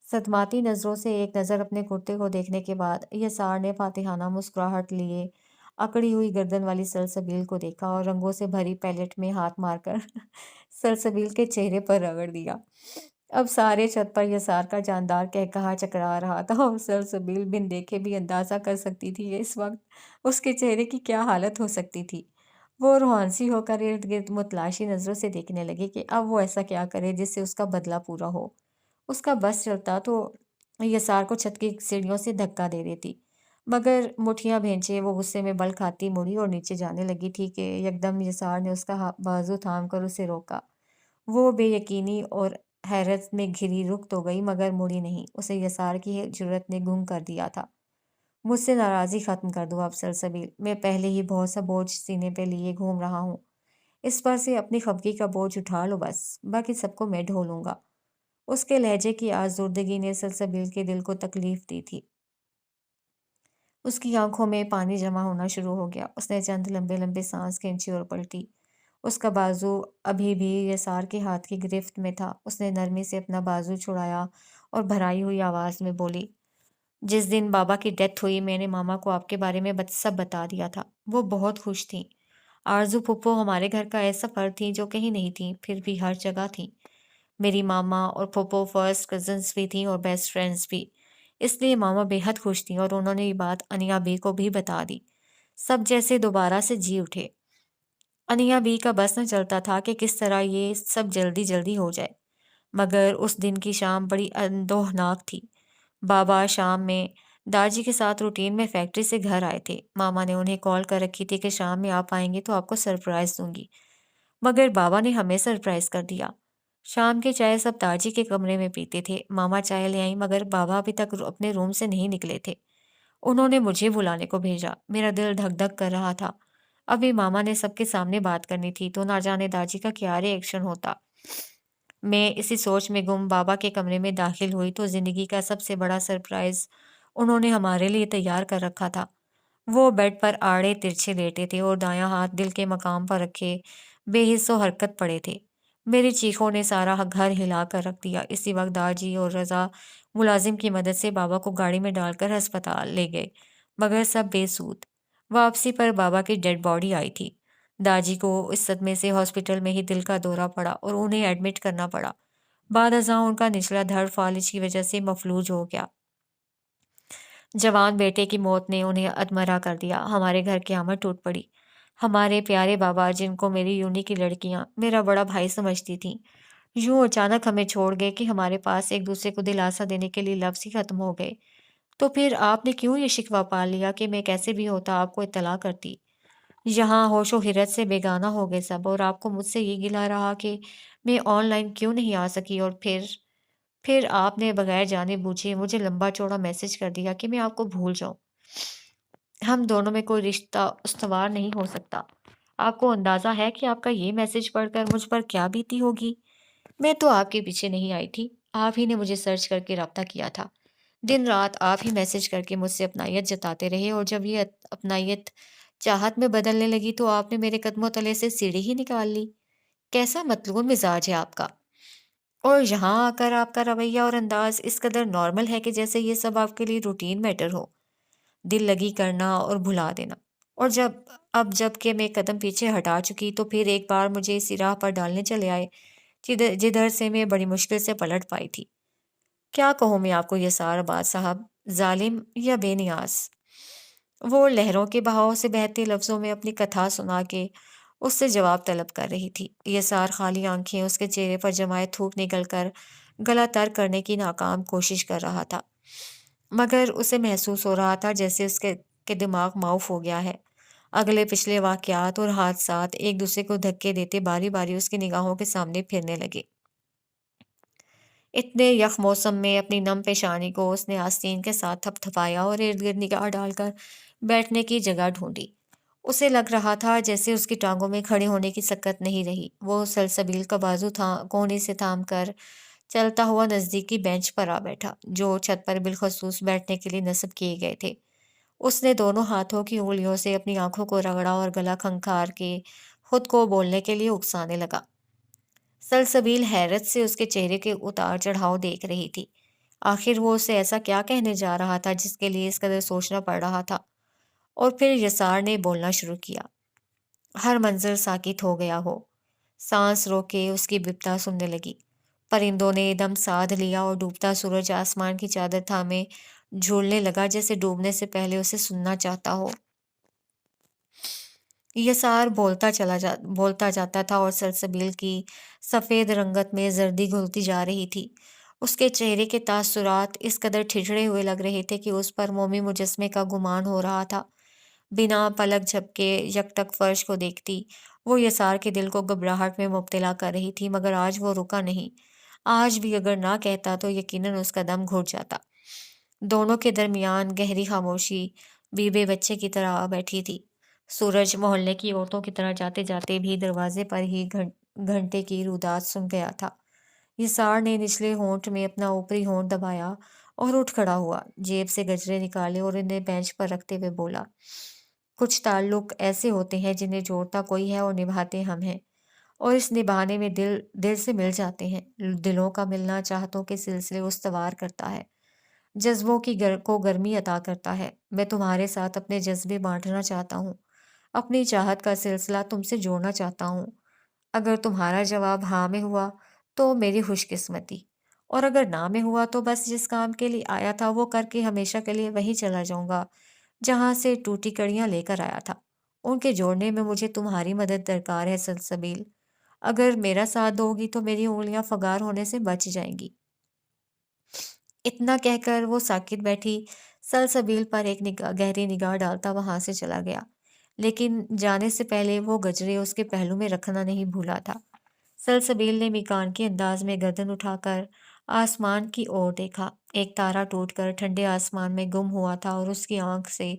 Speaker 1: صدماتی نظروں سے ایک نظر اپنے کرتے کو دیکھنے کے بعد یسار نے فاتحانہ مسکراہٹ لیے اکڑی ہوئی گردن والی سلسبیل کو دیکھا اور رنگوں سے بھری پیلٹ میں ہاتھ مار کر سلسبیل کے چہرے پر رگڑ دیا۔ اب سارے چھت پر یسار کا جاندار قہقہا چکرا رہا تھا اور سلسبیل بن دیکھے بھی اندازہ کر سکتی تھی کہ اس وقت اس کے چہرے کی کیا حالت ہو سکتی تھی۔ وہ روحانسی ہو کر ارد گرد متلاشی نظروں سے دیکھنے لگے کہ اب وہ ایسا کیا کرے جس سے اس کا بدلہ پورا ہو۔ اس کا بس چلتا تو یسار کو چھت کی سیڑھیوں سے دھکا دے دیتی، مگر مٹھیاں بھینچے وہ غصے میں بل کھاتی مڑی اور نیچے جانے لگی تھی کہ یکدم یسار نے اس کا بازو تھام کر اسے روکا۔ وہ بے یقینی اور حیرت میں گھری رک تو گئی مگر مڑی نہیں۔ اسے یسار کی جرأت نے گم کر دیا تھا۔ مجھ سے ناراضی ختم کر دو اب سلسبیل، میں پہلے ہی بہت سا بوجھ سینے پہ لیے گھوم رہا ہوں، اس پر سے اپنی خفگی کا بوجھ اٹھا لو بس، باقی سب کو میں ڈھو لوں گا۔ اس کے لہجے کی آزردگی نے سلسبیل کے دل کو تکلیف دی تھی۔ اس کی آنکھوں میں پانی جمع ہونا شروع ہو گیا۔ اس نے چند لمبے لمبے سانس کھینچی اور پلٹی۔ اس کا بازو ابھی بھی یسار کے ہاتھ کی گرفت میں تھا۔ اس نے نرمی سے اپنا بازو چھڑایا اور بھرائی ہوئی آواز میں بولی، جس دن بابا کی ڈیتھ ہوئی میں نے ماما کو آپ کے بارے میں سب بتا دیا تھا۔ وہ بہت خوش تھیں۔ آرزو پھپھو ہمارے گھر کا ایسا فرد تھیں جو کہیں نہیں تھیں پھر بھی ہر جگہ تھیں۔ میری ماما اور پھپھو فرسٹ کزنس بھی تھیں اور بیسٹ فرینڈز بھی، اس لیے ماما بے حد خوش تھیں اور انہوں نے یہ بات انیا بی کو بھی بتا دی۔ سب جیسے دوبارہ سے جی اٹھے۔ انیا بی کا بس نہ چلتا تھا کہ کس طرح یہ سب جلدی جلدی ہو جائے، مگر اس دن کی شام بڑی اندوہناک تھی۔ بابا شام میں داجی کے ساتھ روٹین میں فیکٹری سے گھر آئے تھے۔ ماما نے انہیں کال کر رکھی تھی کہ شام میں آپ آئیں گے تو آپ کو سرپرائز دوں گی، مگر بابا نے ہمیں سرپرائز کر دیا۔ شام کے چائے سب داجی کے کمرے میں پیتے تھے۔ ماما چائے لے آئیں مگر بابا ابھی تک اپنے روم سے نہیں نکلے تھے۔ انہوں نے مجھے بلانے کو بھیجا۔ میرا دل دھک دھک کر رہا تھا۔ ابھی ماما نے سب کے سامنے بات کرنی تھی تو نہ جانے داجی کا کیا ری ایکشن ہوتا۔ میں اسی سوچ میں گم بابا کے کمرے میں داخل ہوئی تو زندگی کا سب سے بڑا سرپرائز انہوں نے ہمارے لیے تیار کر رکھا تھا۔ وہ بیڈ پر آڑے ترچھے لیٹے تھے اور دایاں ہاتھ دل کے مقام پر رکھے بے حس و حرکت پڑے تھے۔ میری چیخوں نے سارا گھر ہلا کر رکھ دیا۔ اسی وقت داجی اور رضا ملازم کی مدد سے بابا کو گاڑی میں ڈال کر ہسپتال لے گئے، مگر سب بے سود۔ واپسی پر بابا کی ڈیڈ باڈی آئی تھی۔ داجی کو اس صدمے سے ہاسپٹل میں ہی دل کا دورہ پڑا اور انہیں ایڈمٹ کرنا پڑا۔ بعد ازاں ان کا نچلا دھڑ فالج کی وجہ سے مفلوج ہو گیا۔ جوان بیٹے کی موت نے انہیں ادمرہ کر دیا۔ ہمارے گھر قیامت ٹوٹ پڑی۔ ہمارے پیارے بابا جن کو میری یونی کی لڑکیاں میرا بڑا بھائی سمجھتی تھیں، یوں اچانک ہمیں چھوڑ گئے کہ ہمارے پاس ایک دوسرے کو دلاسا دینے کے لیے لفظ ہی ختم ہو گئے۔ تو پھر آپ نے کیوں یہ شکوہ پال لیا کہ میں کیسے بھی ہوتا آپ کو اطلاع کرتی؟ یہاں ہوش و حرت سے بیگانہ ہو گئے سب، اور آپ کو مجھ سے یہ گلہ رہا کہ میں آن لائن کیوں نہیں آ سکی، اور پھر آپ نے بغیر جانے بوجھے مجھے لمبا چوڑا میسج کر دیا کہ میں آپ کو بھول جاؤں۔ ہم دونوں میں کوئی رشتہ استوار نہیں ہو سکتا۔ آپ کو اندازہ ہے کہ آپ کا یہ میسج پڑھ کر مجھ پر کیا بیتی ہوگی؟ میں تو آپ کے پیچھے نہیں آئی تھی، آپ ہی نے مجھے سرچ کر کے رابطہ کیا تھا۔ دن رات آپ ہی میسج کر کے مجھ سے اپنائیت جتاتے رہے، اور جب یہ اپنائیت چاہت میں بدلنے لگی تو آپ نے میرے قدموں تلے سے سیڑھی ہی نکال لی۔ کیسا مطلوب مزاج ہے آپ کا! اور یہاں آ کر آپ کا رویہ اور انداز اس قدر نارمل ہے کہ جیسے یہ سب آپ کے لیے روٹین میٹر ہو، دل لگی کرنا اور بھلا دینا۔ اور جب کہ میں قدم پیچھے ہٹا چکی تو پھر ایک بار مجھے اسی راہ پر ڈالنے چلے آئے جدھر سے میں بڑی مشکل سے پلٹ پائی تھی۔ کیا کہوں میں آپ کو یسار آباد صاحب، ظالم یا بے نیاز؟ وہ لہروں کے بہاؤ سے بہتے لفظوں میں اپنی کتھا سنا کے اس سے جواب طلب کر رہی تھی۔ یسار خالی آنکھیں اس کے چہرے پر جمائے تھوک نکل کر گلا تر کرنے کی ناکام کوشش کر رہا تھا، مگر اسے محسوس ہو رہا تھا جیسے اس کے دماغ معاف ہو گیا ہے۔ اگلے پچھلے واقعات اور حادثات ایک دوسرے کو دھکے دیتے باری باری اس کی نگاہوں کے سامنے پھرنے لگے۔ اتنے یک موسم میں اپنی نم پیشانی کو اس نے آستین کے ساتھ تھپ تھپایا اور ارد گرد نگاہ ڈال کر بیٹھنے کی جگہ ڈھونڈی۔ اسے لگ رہا تھا جیسے اس کی ٹانگوں میں کھڑے ہونے کی سکت نہیں رہی۔ وہ سلسبیل کا بازو کونے سے تھام کر چلتا ہوا نزدیکی بینچ پر آ بیٹھا، جو چھت پر بالخصوص بیٹھنے کے لیے نصب کیے گئے تھے۔ اس نے دونوں ہاتھوں کی انگلیوں سے اپنی آنکھوں کو رگڑا اور گلا کھنکھار کے خود کو بولنے کے لیے اکسانے لگا۔ سلسبیل حیرت سے اس کے چہرے کے اتار چڑھاؤ دیکھ رہی تھی۔ آخر وہ اسے ایسا کیا کہنے جا رہا تھا جس کے لیے اس قدر سوچنا پڑ رہا تھا؟ اور پھر یسار نے بولنا شروع کیا۔ ہر منظر ساکت ہو گیا ہو، سانس روکے اس کی بپتا سننے لگی۔ پرندوں نے دم سادھ لیا اور ڈوبتا سورج آسمان کی چادر تھامے جھولنے لگا جیسے ڈوبنے سے پہلے اسے سننا چاہتا ہو۔ یسار بولتا جاتا تھا اور سلسبیل کی سفید رنگت میں زردی گھلتی جا رہی تھی۔ اس کے چہرے کے تاثرات اس قدر ٹھٹھڑے ہوئے لگ رہے تھے کہ اس پر مومی مجسمے کا گمان ہو رہا تھا۔ بنا پلک جھپکے یکٹک فرش کو دیکھتی وہ یسار کے دل کو گھبراہٹ میں مبتلا کر رہی تھی، مگر آج وہ رکا نہیں۔ آج بھی اگر نہ کہتا تو یقیناً اس کا دم گھٹ جاتا۔ دونوں کے درمیان گہری خاموشی بیوے بچے کی طرح بیٹھی تھی۔ سورج محلے کی عورتوں کی طرح جاتے جاتے بھی دروازے پر ہی گھنٹے کی روداد سن گیا تھا۔ یسار نے نچلے ہونٹ میں اپنا اوپری ہونٹ دبایا اور اٹھ کھڑا ہوا، جیب سے گجرے نکالے اور انہیں بینچ پر رکھتے ہوئے بولا، کچھ تعلق ایسے ہوتے ہیں جنہیں جوڑتا کوئی ہے اور نبھاتے ہم ہیں، اور اس نبھانے میں دل سے مل جاتے ہیں۔ دلوں کا ملنا چاہتوں کے سلسلے استوار کرتا ہے۔ جذبوں کو گرمی عطا کرتا ہے۔ میں تمہارے ساتھ اپنے جذبے بانٹنا چاہتا ہوں، اپنی چاہت کا سلسلہ تم سے جوڑنا چاہتا ہوں۔ اگر تمہارا جواب ہاں میں ہوا تو میری خوش قسمتی، اور اگر نہ میں ہوا تو بس جس کام کے لیے آیا تھا وہ کر کے ہمیشہ کے لیے وہیں چلا جاؤں گا جہاں سے ٹوٹی کڑیاں لے کر آیا تھا۔ ان کے جوڑنے میں مجھے تمہاری مدد درکار ہے سلسبیل۔ اگر میرا ساتھ دو گی تو میری انگلیاں فگار ہونے سے بچ جائیں گی۔ اتنا کہہ کر وہ ساکت بیٹھی سلسبیل پر ایک گہری نگاہ ڈالتا وہاں سے چلا گیا، لیکن جانے سے پہلے وہ گجرے اس کے پہلو میں رکھنا نہیں بھولا تھا۔ سلسبیل نے میکان کے انداز میں گردن اٹھا کر آسمان کی اور دیکھا۔ ایک تارا ٹوٹ کر ٹھنڈے آسمان میں گم ہوا تھا اور اس کی آنکھ سے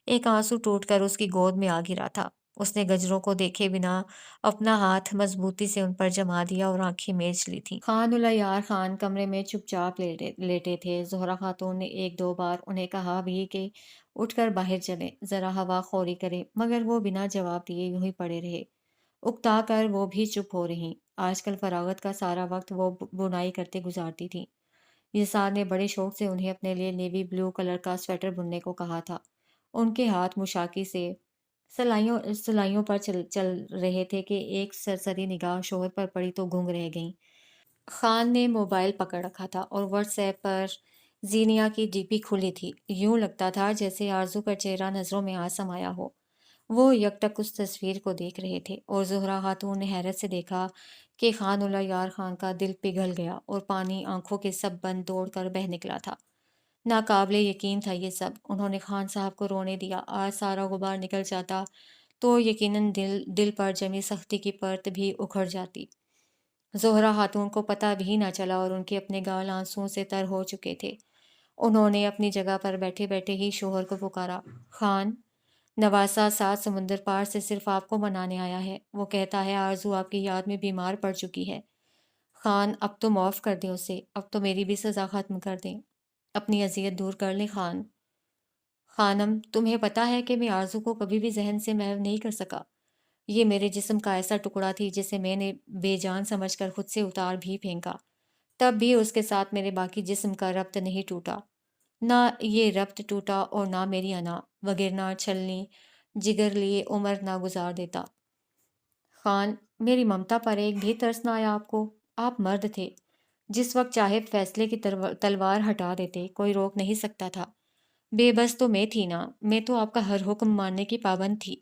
Speaker 1: ایک آنسو ٹوٹ کر اس کی گود میں آ گرا تھا۔ اس نے گجروں کو دیکھے بنا اپنا ہاتھ مضبوطی سے ان پر جما دیا اور آنکھیں میچ لی تھیں۔ خان الیار خان کمرے میں چپ چاپ لیٹے تھے۔ زہرہ خاتون نے ایک دو بار انہیں کہا بھی کہ اٹھ کر باہر چلیں، ذرا ہوا خوری کریں، مگر وہ بنا جواب دیے یوں ہی پڑے رہے۔ اکتا کر وہ بھی چپ ہو رہیں۔ آج کل فراغت کا سارا وقت وہ بنائی کرتے گزارتی تھیں۔ یسار نے بڑے شوق سے انہیں اپنے لیے نیوی بلو کلر کا سویٹر بننے کو کہا تھا۔ ان کے ہاتھ مشاکی سے سلائیوں پر چل رہے تھے کہ ایک سرسری نگاہ شوہر پر پڑی تو گنگ رہ گئیں۔ خان نے موبائل پکڑ رکھا تھا اور واٹس ایپ پر زینیا کی ڈی پی کھلی تھی۔ یوں لگتا تھا جیسے آرزو کا چہرہ نظروں میں آ سمایا ہو۔ وہ یک ٹک اس تصویر کو دیکھ رہے تھے اور زہرہ خاتون نے حیرت سے دیکھا کہ خان الیار خان کا دل پگھل گیا اور پانی آنکھوں کے سب بند دوڑ کر بہہ نکلا تھا۔ ناقابل یقین تھا یہ سب۔ انہوں نے خان صاحب کو رونے دیا۔ آج سارا غبار نکل جاتا تو یقیناً دل پر جمی سختی کی پرت بھی اکھڑ جاتی۔ زہرہ خاتون کو پتہ بھی نہ چلا اور ان کے اپنے گال آنسوؤں سے تر ہو چکے تھے۔ انہوں نے اپنی جگہ پر بیٹھے بیٹھے ہی شوہر کو پکارا، خان، نواسہ 7 سمندر پار سے صرف آپ کو منانے آیا ہے۔ وہ کہتا ہے آرزو آپ کی یاد میں بیمار پڑ چکی ہے۔ خان، اب تو معاف کر دیں اسے، اب تو میری بھی سزا ختم کر دیں، اپنی اذیت دور کر لیں خان۔ خانم، تمہیں پتہ ہے کہ میں آرزو کو کبھی بھی ذہن سے محو نہیں کر سکا۔ یہ میرے جسم کا ایسا ٹکڑا تھی جسے میں نے بے جان سمجھ کر خود سے اتار بھی پھینکا۔ تب بھی اس کے ساتھ میرے باقی جسم کا ربط نہیں ٹوٹا۔ نہ یہ ربط ٹوٹا اور نہ میری انا، وگرنہ چھلنی جگر لیے عمر نہ گزار دیتا۔ خان، میری ممتا پر ایک بھی ترس نہ آیا آپ کو؟ آپ مرد تھے، جس وقت چاہے فیصلے کی تلوار ہٹا دیتے، کوئی روک نہیں سکتا تھا۔ بے بس تو میں تھی نا، میں تو آپ کا ہر حکم ماننے کی پابند تھی۔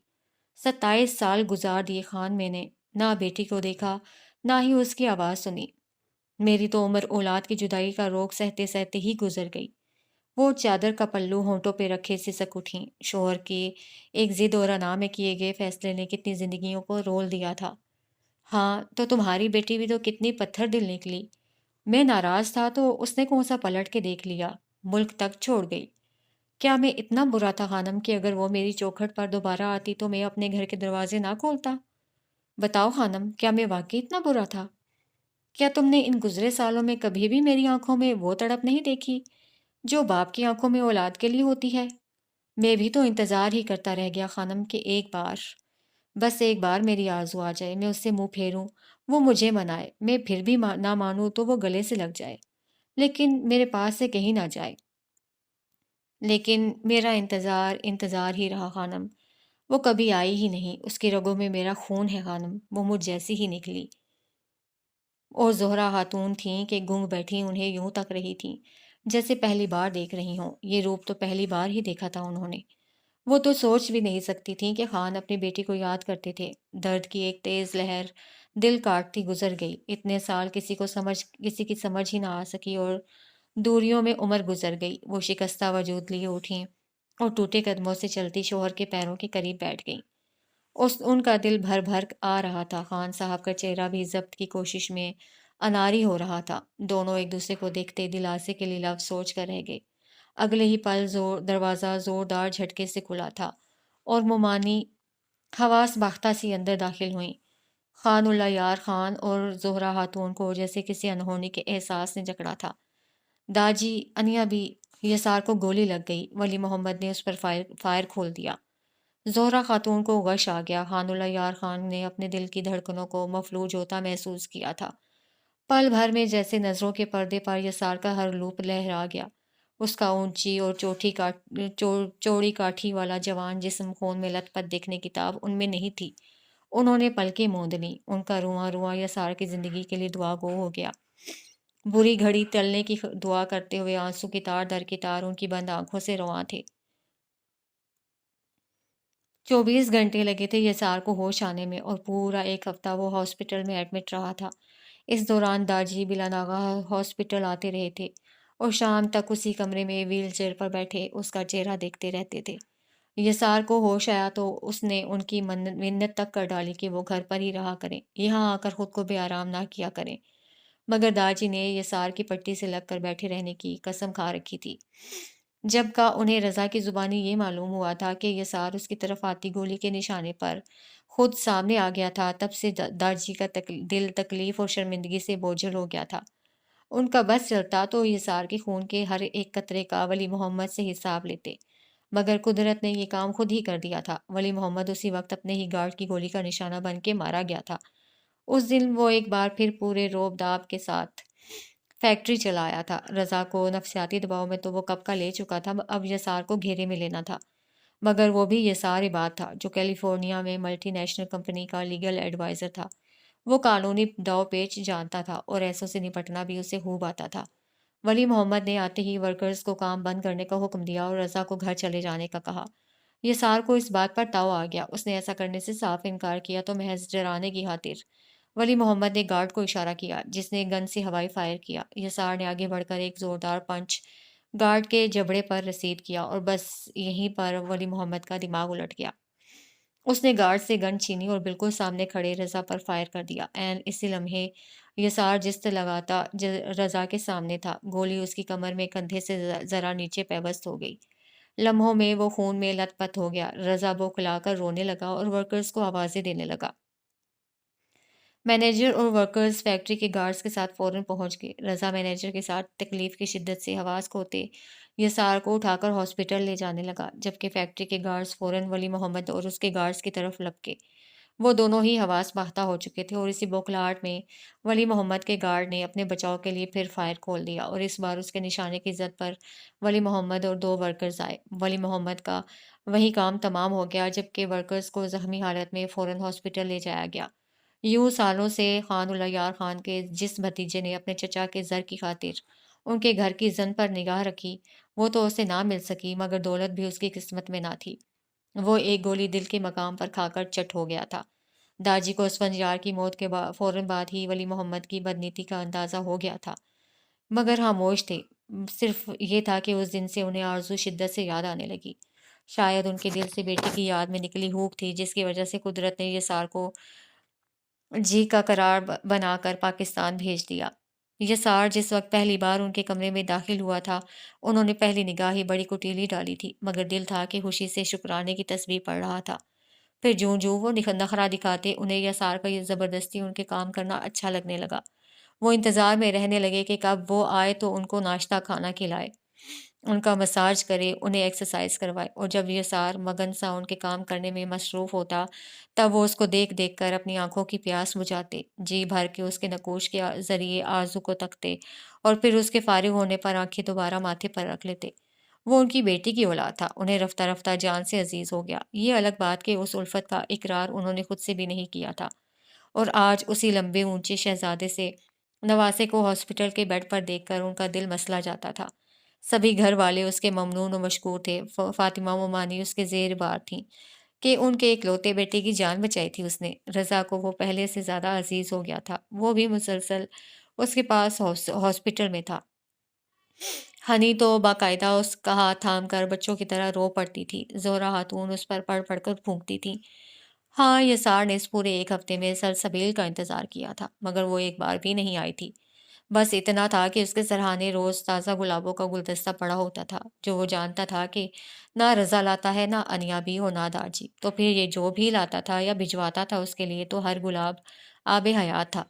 Speaker 1: 27 سال گزار دیے خان، میں نے نہ بیٹی کو دیکھا نہ ہی اس کی آواز سنی۔ میری تو عمر اولاد کی جدائی کا روگ سہتے سہتے ہی گزر گئی۔ وہ چادر کا پلو ہونٹوں پہ رکھے سسک اٹھیں۔ شوہر کی ایک ضد اور انا میں کیے گئے فیصلے نے کتنی زندگیوں کو رول دیا تھا۔ ہاں تو تمہاری بیٹی بھی تو کتنی پتھر دل نکلی۔ میں ناراض تھا تو اس نے کون سا پلٹ کے دیکھ لیا، ملک تک چھوڑ گئی۔ کیا میں اتنا برا تھا خانم کہ اگر وہ میری چوکھٹ پر دوبارہ آتی تو میں اپنے گھر کے دروازے نہ کھولتا؟ بتاؤ خانم، کیا میں واقعی اتنا برا تھا؟ کیا تم نے ان گزرے سالوں میں کبھی بھی میری آنکھوں میں وہ تڑپ نہیں دیکھی جو باپ کی آنکھوں میں اولاد کے لیے ہوتی ہے؟ میں بھی تو انتظار ہی کرتا رہ گیا خانم کہ ایک بار، بس ایک بار میری آرزو آ جائے، میں اس سے منہ پھیروں، وہ مجھے منائے، میں پھر بھی نہ مانوں تو وہ گلے سے لگ جائے، لیکن میرے پاس سے کہیں نہ جائے۔ لیکن میرا انتظار ہی رہا خانم، وہ کبھی آئی ہی نہیں۔ اس کی رگوں میں میرا خون ہے خانم، وہ مجھ جیسی ہی نکلی۔ اور زہرہ خاتون تھیں کہ گنگ بیٹھی انہیں یوں تک رہی تھیں جیسے پہلی بار دیکھ رہی ہوں۔ یہ روپ تو پہلی بار ہی دیکھا تھا انہوں نے۔ وہ تو سوچ بھی نہیں سکتی تھیں کہ خان اپنی بیٹی کو یاد کرتے تھے۔ درد کی ایک تیز لہر دل کاٹتی گزر گئی۔ اتنے سال کسی کی سمجھ ہی نہ آ سکی اور دوریوں میں عمر گزر گئی۔ وہ شکستہ وجود لیے اٹھیں اور ٹوٹے قدموں سے چلتی شوہر کے پیروں کے قریب بیٹھ گئیں۔ ان کا دل بھر بھر آ رہا تھا۔ خان صاحب کا چہرہ بھی ضبط کی کوشش میں اناری ہو رہا تھا۔ دونوں ایک دوسرے کو دیکھتے دلاسے کے لیے لفظ سوچ کر رہ گئے۔ اگلے ہی پل دروازہ زوردار جھٹکے سے کھلا تھا اور مومانی حواس باختہ سی اندر داخل ہوئیں۔ خان الیار خان اور زہرہ خاتون کو جیسے کسی انہونی کے احساس نے جکڑا تھا۔ داجی، انیا بھی، یسار کو گولی لگ گئی، ولی محمد نے اس پر فائر کھول دیا۔ زہرہ خاتون کو غش آ گیا۔ خان الیار خان نے اپنے دل کی دھڑکنوں کو مفلوج ہوتا محسوس کیا تھا۔ پل بھر میں جیسے نظروں کے پردے پر یسار کا ہر لوپ لہرا گیا۔ اس کا اونچی اور چوڑی کاٹھی والا جوان جسم خون میں لت پت دیکھنے کی تاب ان میں نہیں تھی۔ انہوں نے پلکیں موند لیں، ان کا رواں رواں یسار کی زندگی کے لیے دعا گو ہو گیا۔ بری گھڑی ٹلنے کی دعا کرتے ہوئے آنسو کی تار در کی تار ان کی بند آنکھوں سے رواں تھے۔ 24 گھنٹے لگے تھے یسار کو ہوش آنے میں، اور پورا ایک ہفتہ وہ ہاسپٹل میں ایڈمٹ رہا تھا۔ اس دوران داجی بلا ناگاہ ہاسپٹل آتے رہے تھے اور شام تک اسی کمرے میں ویل چیئر پر بیٹھے اس کا چہرہ دیکھتے رہتے تھے۔ یسار کو ہوش آیا تو اس نے ان کی منت تک کر ڈالی کہ وہ گھر پر ہی رہا کریں، یہاں آ کر خود کو بے آرام نہ کیا کریں، مگر داجی نے یسار کی پٹی سے لگ کر بیٹھے رہنے کی قسم کھا رکھی تھی۔ جب کا انہیں رضا کی زبانی یہ معلوم ہوا تھا کہ یسار اس کی طرف آتی گولی کے نشانے پر خود سامنے آ گیا تھا، تب سے داجی کا دل تکلیف اور شرمندگی سے بوجھل ہو گیا تھا۔ ان کا بس چلتا تو یسار کے خون کے ہر ایک قطرے کا ولی محمد سے حساب لیتے، مگر قدرت نے یہ کام خود ہی کر دیا تھا۔ ولی محمد اسی وقت اپنے ہی گارڈ کی گولی کا نشانہ بن کے مارا گیا تھا۔ اس دن وہ ایک بار پھر پورے روب داب کے ساتھ فیکٹری چلایا تھا۔ رضا کو نفسیاتی دباؤ میں تو وہ کب کا لے چکا تھا، اب یسار کو گھیرے میں لینا تھا، مگر وہ بھی یسار عباد تھا جو کیلیفورنیا میں ملٹی نیشنل کمپنی کا لیگل ایڈوائزر تھا۔ وہ قانونی دو پیچ جانتا تھا اور ایسوں سے نپٹنا بھی اسے خوب آتا تھا۔ ولی محمد نے آتے ہی ورکرز کو کام بند کرنے کا حکم دیا اور رضا کو گھر چلے جانے کا کہا۔ یسار کو اس بات پر تاؤ آ گیا، اس نے ایسا کرنے سے صاف انکار کیا تو محض ڈرانے کی خاطر۔ ولی محمد نے گارڈ کو اشارہ کیا جس نے گن سے ہوائی فائر کیا۔ یسار نے آگے بڑھ کر ایک زوردار پنچ گارڈ کے جبڑے پر رسید کیا اور بس یہیں پر ولی محمد کا دماغ الٹ گیا۔ اس نے گارڈ سے گن چھینی اور بالکل سامنے کھڑے رضا پر فائر کر دیا۔ عین اسی لمحے یسار جست لگاتا رضا کے سامنے تھا، گولی اس کی کمر میں کندھے سے ذرا نیچے پیوست ہو گئی۔ لمحوں میں وہ خون میں لت پت ہو گیا۔ رضا بوکھلا کر رونے لگا اور ورکرز کو آوازیں دینے لگا۔ مینیجر اور ورکرز فیکٹری کے گارڈز کے ساتھ فوراً پہنچ گئے۔ رضا مینیجر کے ساتھ تکلیف کی شدت سے حواس کھوتے یسار کو اٹھا کر ہاسپٹل لے جانے لگا، جبکہ فیکٹری کے گارڈز فوراً ولی محمد اور اس کے گارڈز کی طرف لپکے۔ وہ دونوں ہی حواس باختہ ہو چکے تھے اور اسی بوکھلاہٹ میں ولی محمد کے گارڈ نے اپنے بچاؤ کے لیے پھر فائر کھول دیا اور اس بار اس کے نشانے کی زد پر ولی محمد اور دو ورکرز آئے۔ ولی محمد کا وہی کام تمام ہو گیا، جبکہ ورکرز کو زخمی حالت میں فوراً ہاسپٹل لے جایا گیا۔ یوں سالوں سے خان الیار خان کے جس بھتیجے نے اپنے چچا کے زر کی خاطر ان کے گھر کی زن پر نگاہ رکھی، وہ تو اسے نہ مل سکی، مگر دولت بھی اس کی قسمت میں نہ تھی۔ وہ ایک گولی دل کے مقام پر کھا کر چٹ ہو گیا تھا۔ داجی کو اسفندیار کی موت کے فوراً بعد ہی ولی محمد کی بدنیتی کا اندازہ ہو گیا تھا، مگر خاموش تھے۔ صرف یہ تھا کہ اس دن سے انہیں آرزو شدت سے یاد آنے لگی۔ شاید ان کے دل سے بیٹی کی یاد میں نکلی ہوک تھی، جس کی وجہ سے قدرت نے یسار کو جی کا قرار بنا کر پاکستان بھیج دیا۔ یسار جس وقت پہلی بار ان کے کمرے میں داخل ہوا تھا، انہوں نے پہلی نگاہ ہی بڑی کٹیلی ڈالی تھی، مگر دل تھا کہ خوشی سے شکرانے کی تسبیح پڑھ رہا تھا۔ پھر جوں جوں وہ نخرہ دکھاتے، انہیں یسار کا یہ زبردستی ان کے کام کرنا اچھا لگنے لگا۔ وہ انتظار میں رہنے لگے کہ کب وہ آئے تو ان کو ناشتہ کھانا کھلائے، ان کا مساج کرے، انہیں ایکسرسائز کروائے، اور جب یسار مگن سا ان کے کام کرنے میں مصروف ہوتا تب وہ اس کو دیکھ دیکھ کر اپنی آنکھوں کی پیاس بجھاتے، جی بھر کے اس کے نقوش کے ذریعے آرزو کو تکتے اور پھر اس کے فارغ ہونے پر آنکھیں دوبارہ ماتھے پر رکھ لیتے۔ وہ ان کی بیٹی کی اولاد تھا، انہیں رفتہ رفتہ جان سے عزیز ہو گیا۔ یہ الگ بات کہ اس الفت کا اقرار انہوں نے خود سے بھی نہیں کیا تھا، اور آج اسی لمبے اونچے شہزادے سے نواسے کو ہاسپٹل کے بیڈ پر دیکھ کر ان کا دل مسلا جاتا تھا۔ سبھی گھر والے اس کے ممنون و مشکور تھے۔ فاطمہ ممانی اس کے زیر بار تھیں کہ ان کے اکلوتے بیٹے کی جان بچائی تھی اس نے۔ رضا کو وہ پہلے سے زیادہ عزیز ہو گیا تھا، وہ بھی مسلسل اس کے پاس ہاسپٹل میں تھا۔ ہنی تو باقاعدہ اس کا ہاتھ تھام کر بچوں کی طرح رو پڑتی تھی، زہرا خاتون اس پر پڑھ پڑھ کر پھونکتی تھی۔ ہاں، یسار نے اس پورے ایک ہفتے میں سلسبیل کا انتظار کیا تھا، مگر وہ ایک بار بھی نہیں آئی تھی۔ بس اتنا تھا کہ اس کے سرہانے روز تازہ گلابوں کا گلدستہ پڑا ہوتا تھا، جو وہ جانتا تھا کہ نہ رضا لاتا ہے، نہ انیابی اور نہ داجی، تو پھر یہ جو بھی لاتا تھا یا بھجواتا تھا اس کے لیے تو ہر گلاب آب حیات تھا۔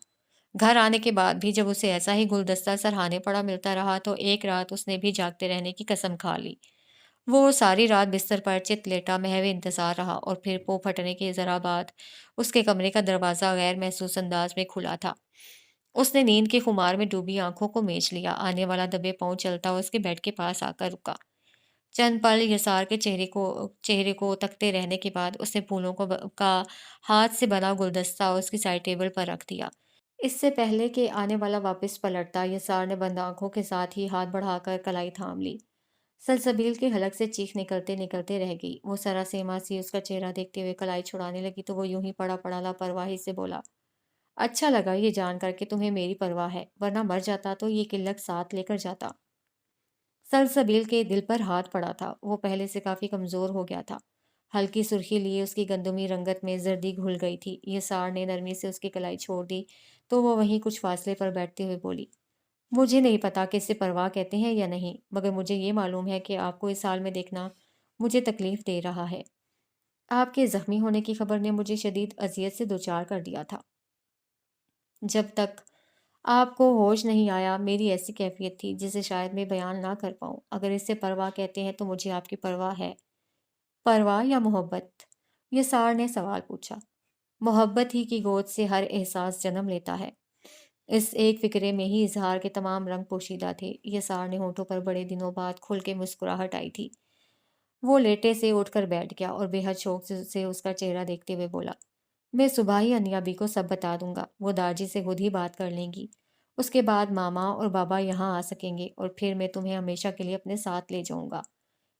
Speaker 1: گھر آنے کے بعد بھی جب اسے ایسا ہی گلدستہ سرہانے پڑا ملتا رہا تو ایک رات اس نے بھی جاگتے رہنے کی قسم کھا لی۔ وہ ساری رات بستر پر چت لیٹا محو انتظار رہا، اور پھر پو پھٹنے کے ذرا بعد اس کے کمرے کا دروازہ غیر محسوس انداز میں کھلا تھا۔ اس نے نیند کے خمار میں ڈوبی آنکھوں کو میچ لیا۔ آنے والا دبے پاؤں چلتا اس کے بیڈ کے پاس آ کر رکا۔ چند پل یسار کے چہرے کو تکتے رہنے کے بعد اس نے پھولوں کا ہاتھ سے بنا گلدستہ اس کی سائڈ ٹیبل پر رکھ دیا۔ اس سے پہلے کہ آنے والا واپس پلٹتا، یسار نے بند آنکھوں کے ساتھ ہی ہاتھ بڑھا کر کلائی تھام لی۔ سلسبیل کے حلق سے چیخ نکلتے نکلتے رہ گئی۔ وہ سراسیما سی اس کا چہرہ دیکھتے ہوئے کلائی چھڑانے لگی تو وہ یوں ہی پڑا پڑا لاپرواہی سے بولا، اچھا لگا یہ جان کر کہ تمہیں میری پرواہ ہے، ورنہ مر جاتا تو یہ قلت ساتھ لے کر جاتا۔ سلسبیل کے دل پر ہاتھ پڑا تھا۔ وہ پہلے سے کافی کمزور ہو گیا تھا۔ ہلکی سرخی لیے اس کی گندمی رنگت میں زردی گھل گئی تھی۔ یسار نے نرمی سے اس کی کلائی چھوڑ دی تو وہ وہیں کچھ فاصلے پر بیٹھتے ہوئے بولی، مجھے نہیں پتا کہ اسے پرواہ کہتے ہیں یا نہیں، مگر مجھے یہ معلوم ہے کہ آپ کو اس حال میں دیکھنا مجھے تکلیف دے رہا ہے۔ آپ کے زخمی ہونے کی خبر نے مجھے شدید اذیت سے دوچار کر دیا تھا۔ جب تک آپ کو ہوش نہیں آیا میری ایسی کیفیت تھی جسے شاید میں بیان نہ کر پاؤں۔ اگر اس سے پرواہ کہتے ہیں تو مجھے آپ کی پرواہ ہے۔ پرواہ یا محبت؟ یسار نے سوال پوچھا۔ محبت ہی کی گود سے ہر احساس جنم لیتا ہے۔ اس ایک فکرے میں ہی اظہار کے تمام رنگ پوشیدہ تھے۔ یسار نے ہونٹوں پر بڑے دنوں بعد کھل کے مسکراہٹ آئی تھی۔ وہ لیٹے سے اٹھ کر بیٹھ گیا اور بے حد شوق سے اس کا چہرہ دیکھتے ہوئے بولا، میں صبح ہی انیابی کو سب بتا دوں گا، وہ داجی سے خود ہی بات کر لیں گی۔ اس کے بعد ماما اور بابا یہاں آ سکیں گے اور پھر میں تمہیں ہمیشہ کے لیے اپنے ساتھ لے جاؤں گا۔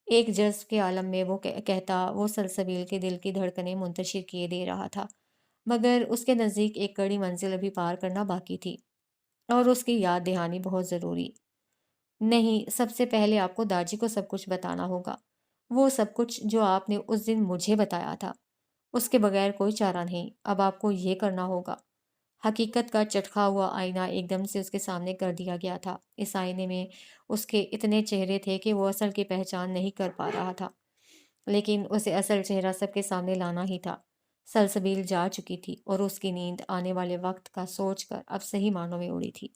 Speaker 1: ایک جذب کے عالم میں وہ کہتا وہ سلسبیل کے دل کی دھڑکنیں منتشر کیے دے رہا تھا، مگر اس کے نزدیک ایک کڑی منزل ابھی پار کرنا باقی تھی اور اس کی یاد دہانی بہت ضروری۔ نہیں، سب سے پہلے آپ کو داجی کو سب کچھ بتانا ہوگا، وہ سب کچھ جو آپ نے اس دن مجھے بتایا تھا۔ اس کے بغیر کوئی چارہ نہیں، اب آپ کو یہ کرنا ہوگا۔ حقیقت کا چٹکا ہوا آئینہ ایک دم سے اس کے سامنے کر دیا گیا تھا۔ اس آئینے میں اس کے اتنے چہرے تھے کہ وہ اصل کی پہچان نہیں کر پا رہا تھا، لیکن اسے اصل چہرہ سب کے سامنے لانا ہی تھا۔ سلسبیل جا چکی تھی اور اس کی نیند آنے والے وقت کا سوچ کر اب صحیح معنوں میں اڑی تھی۔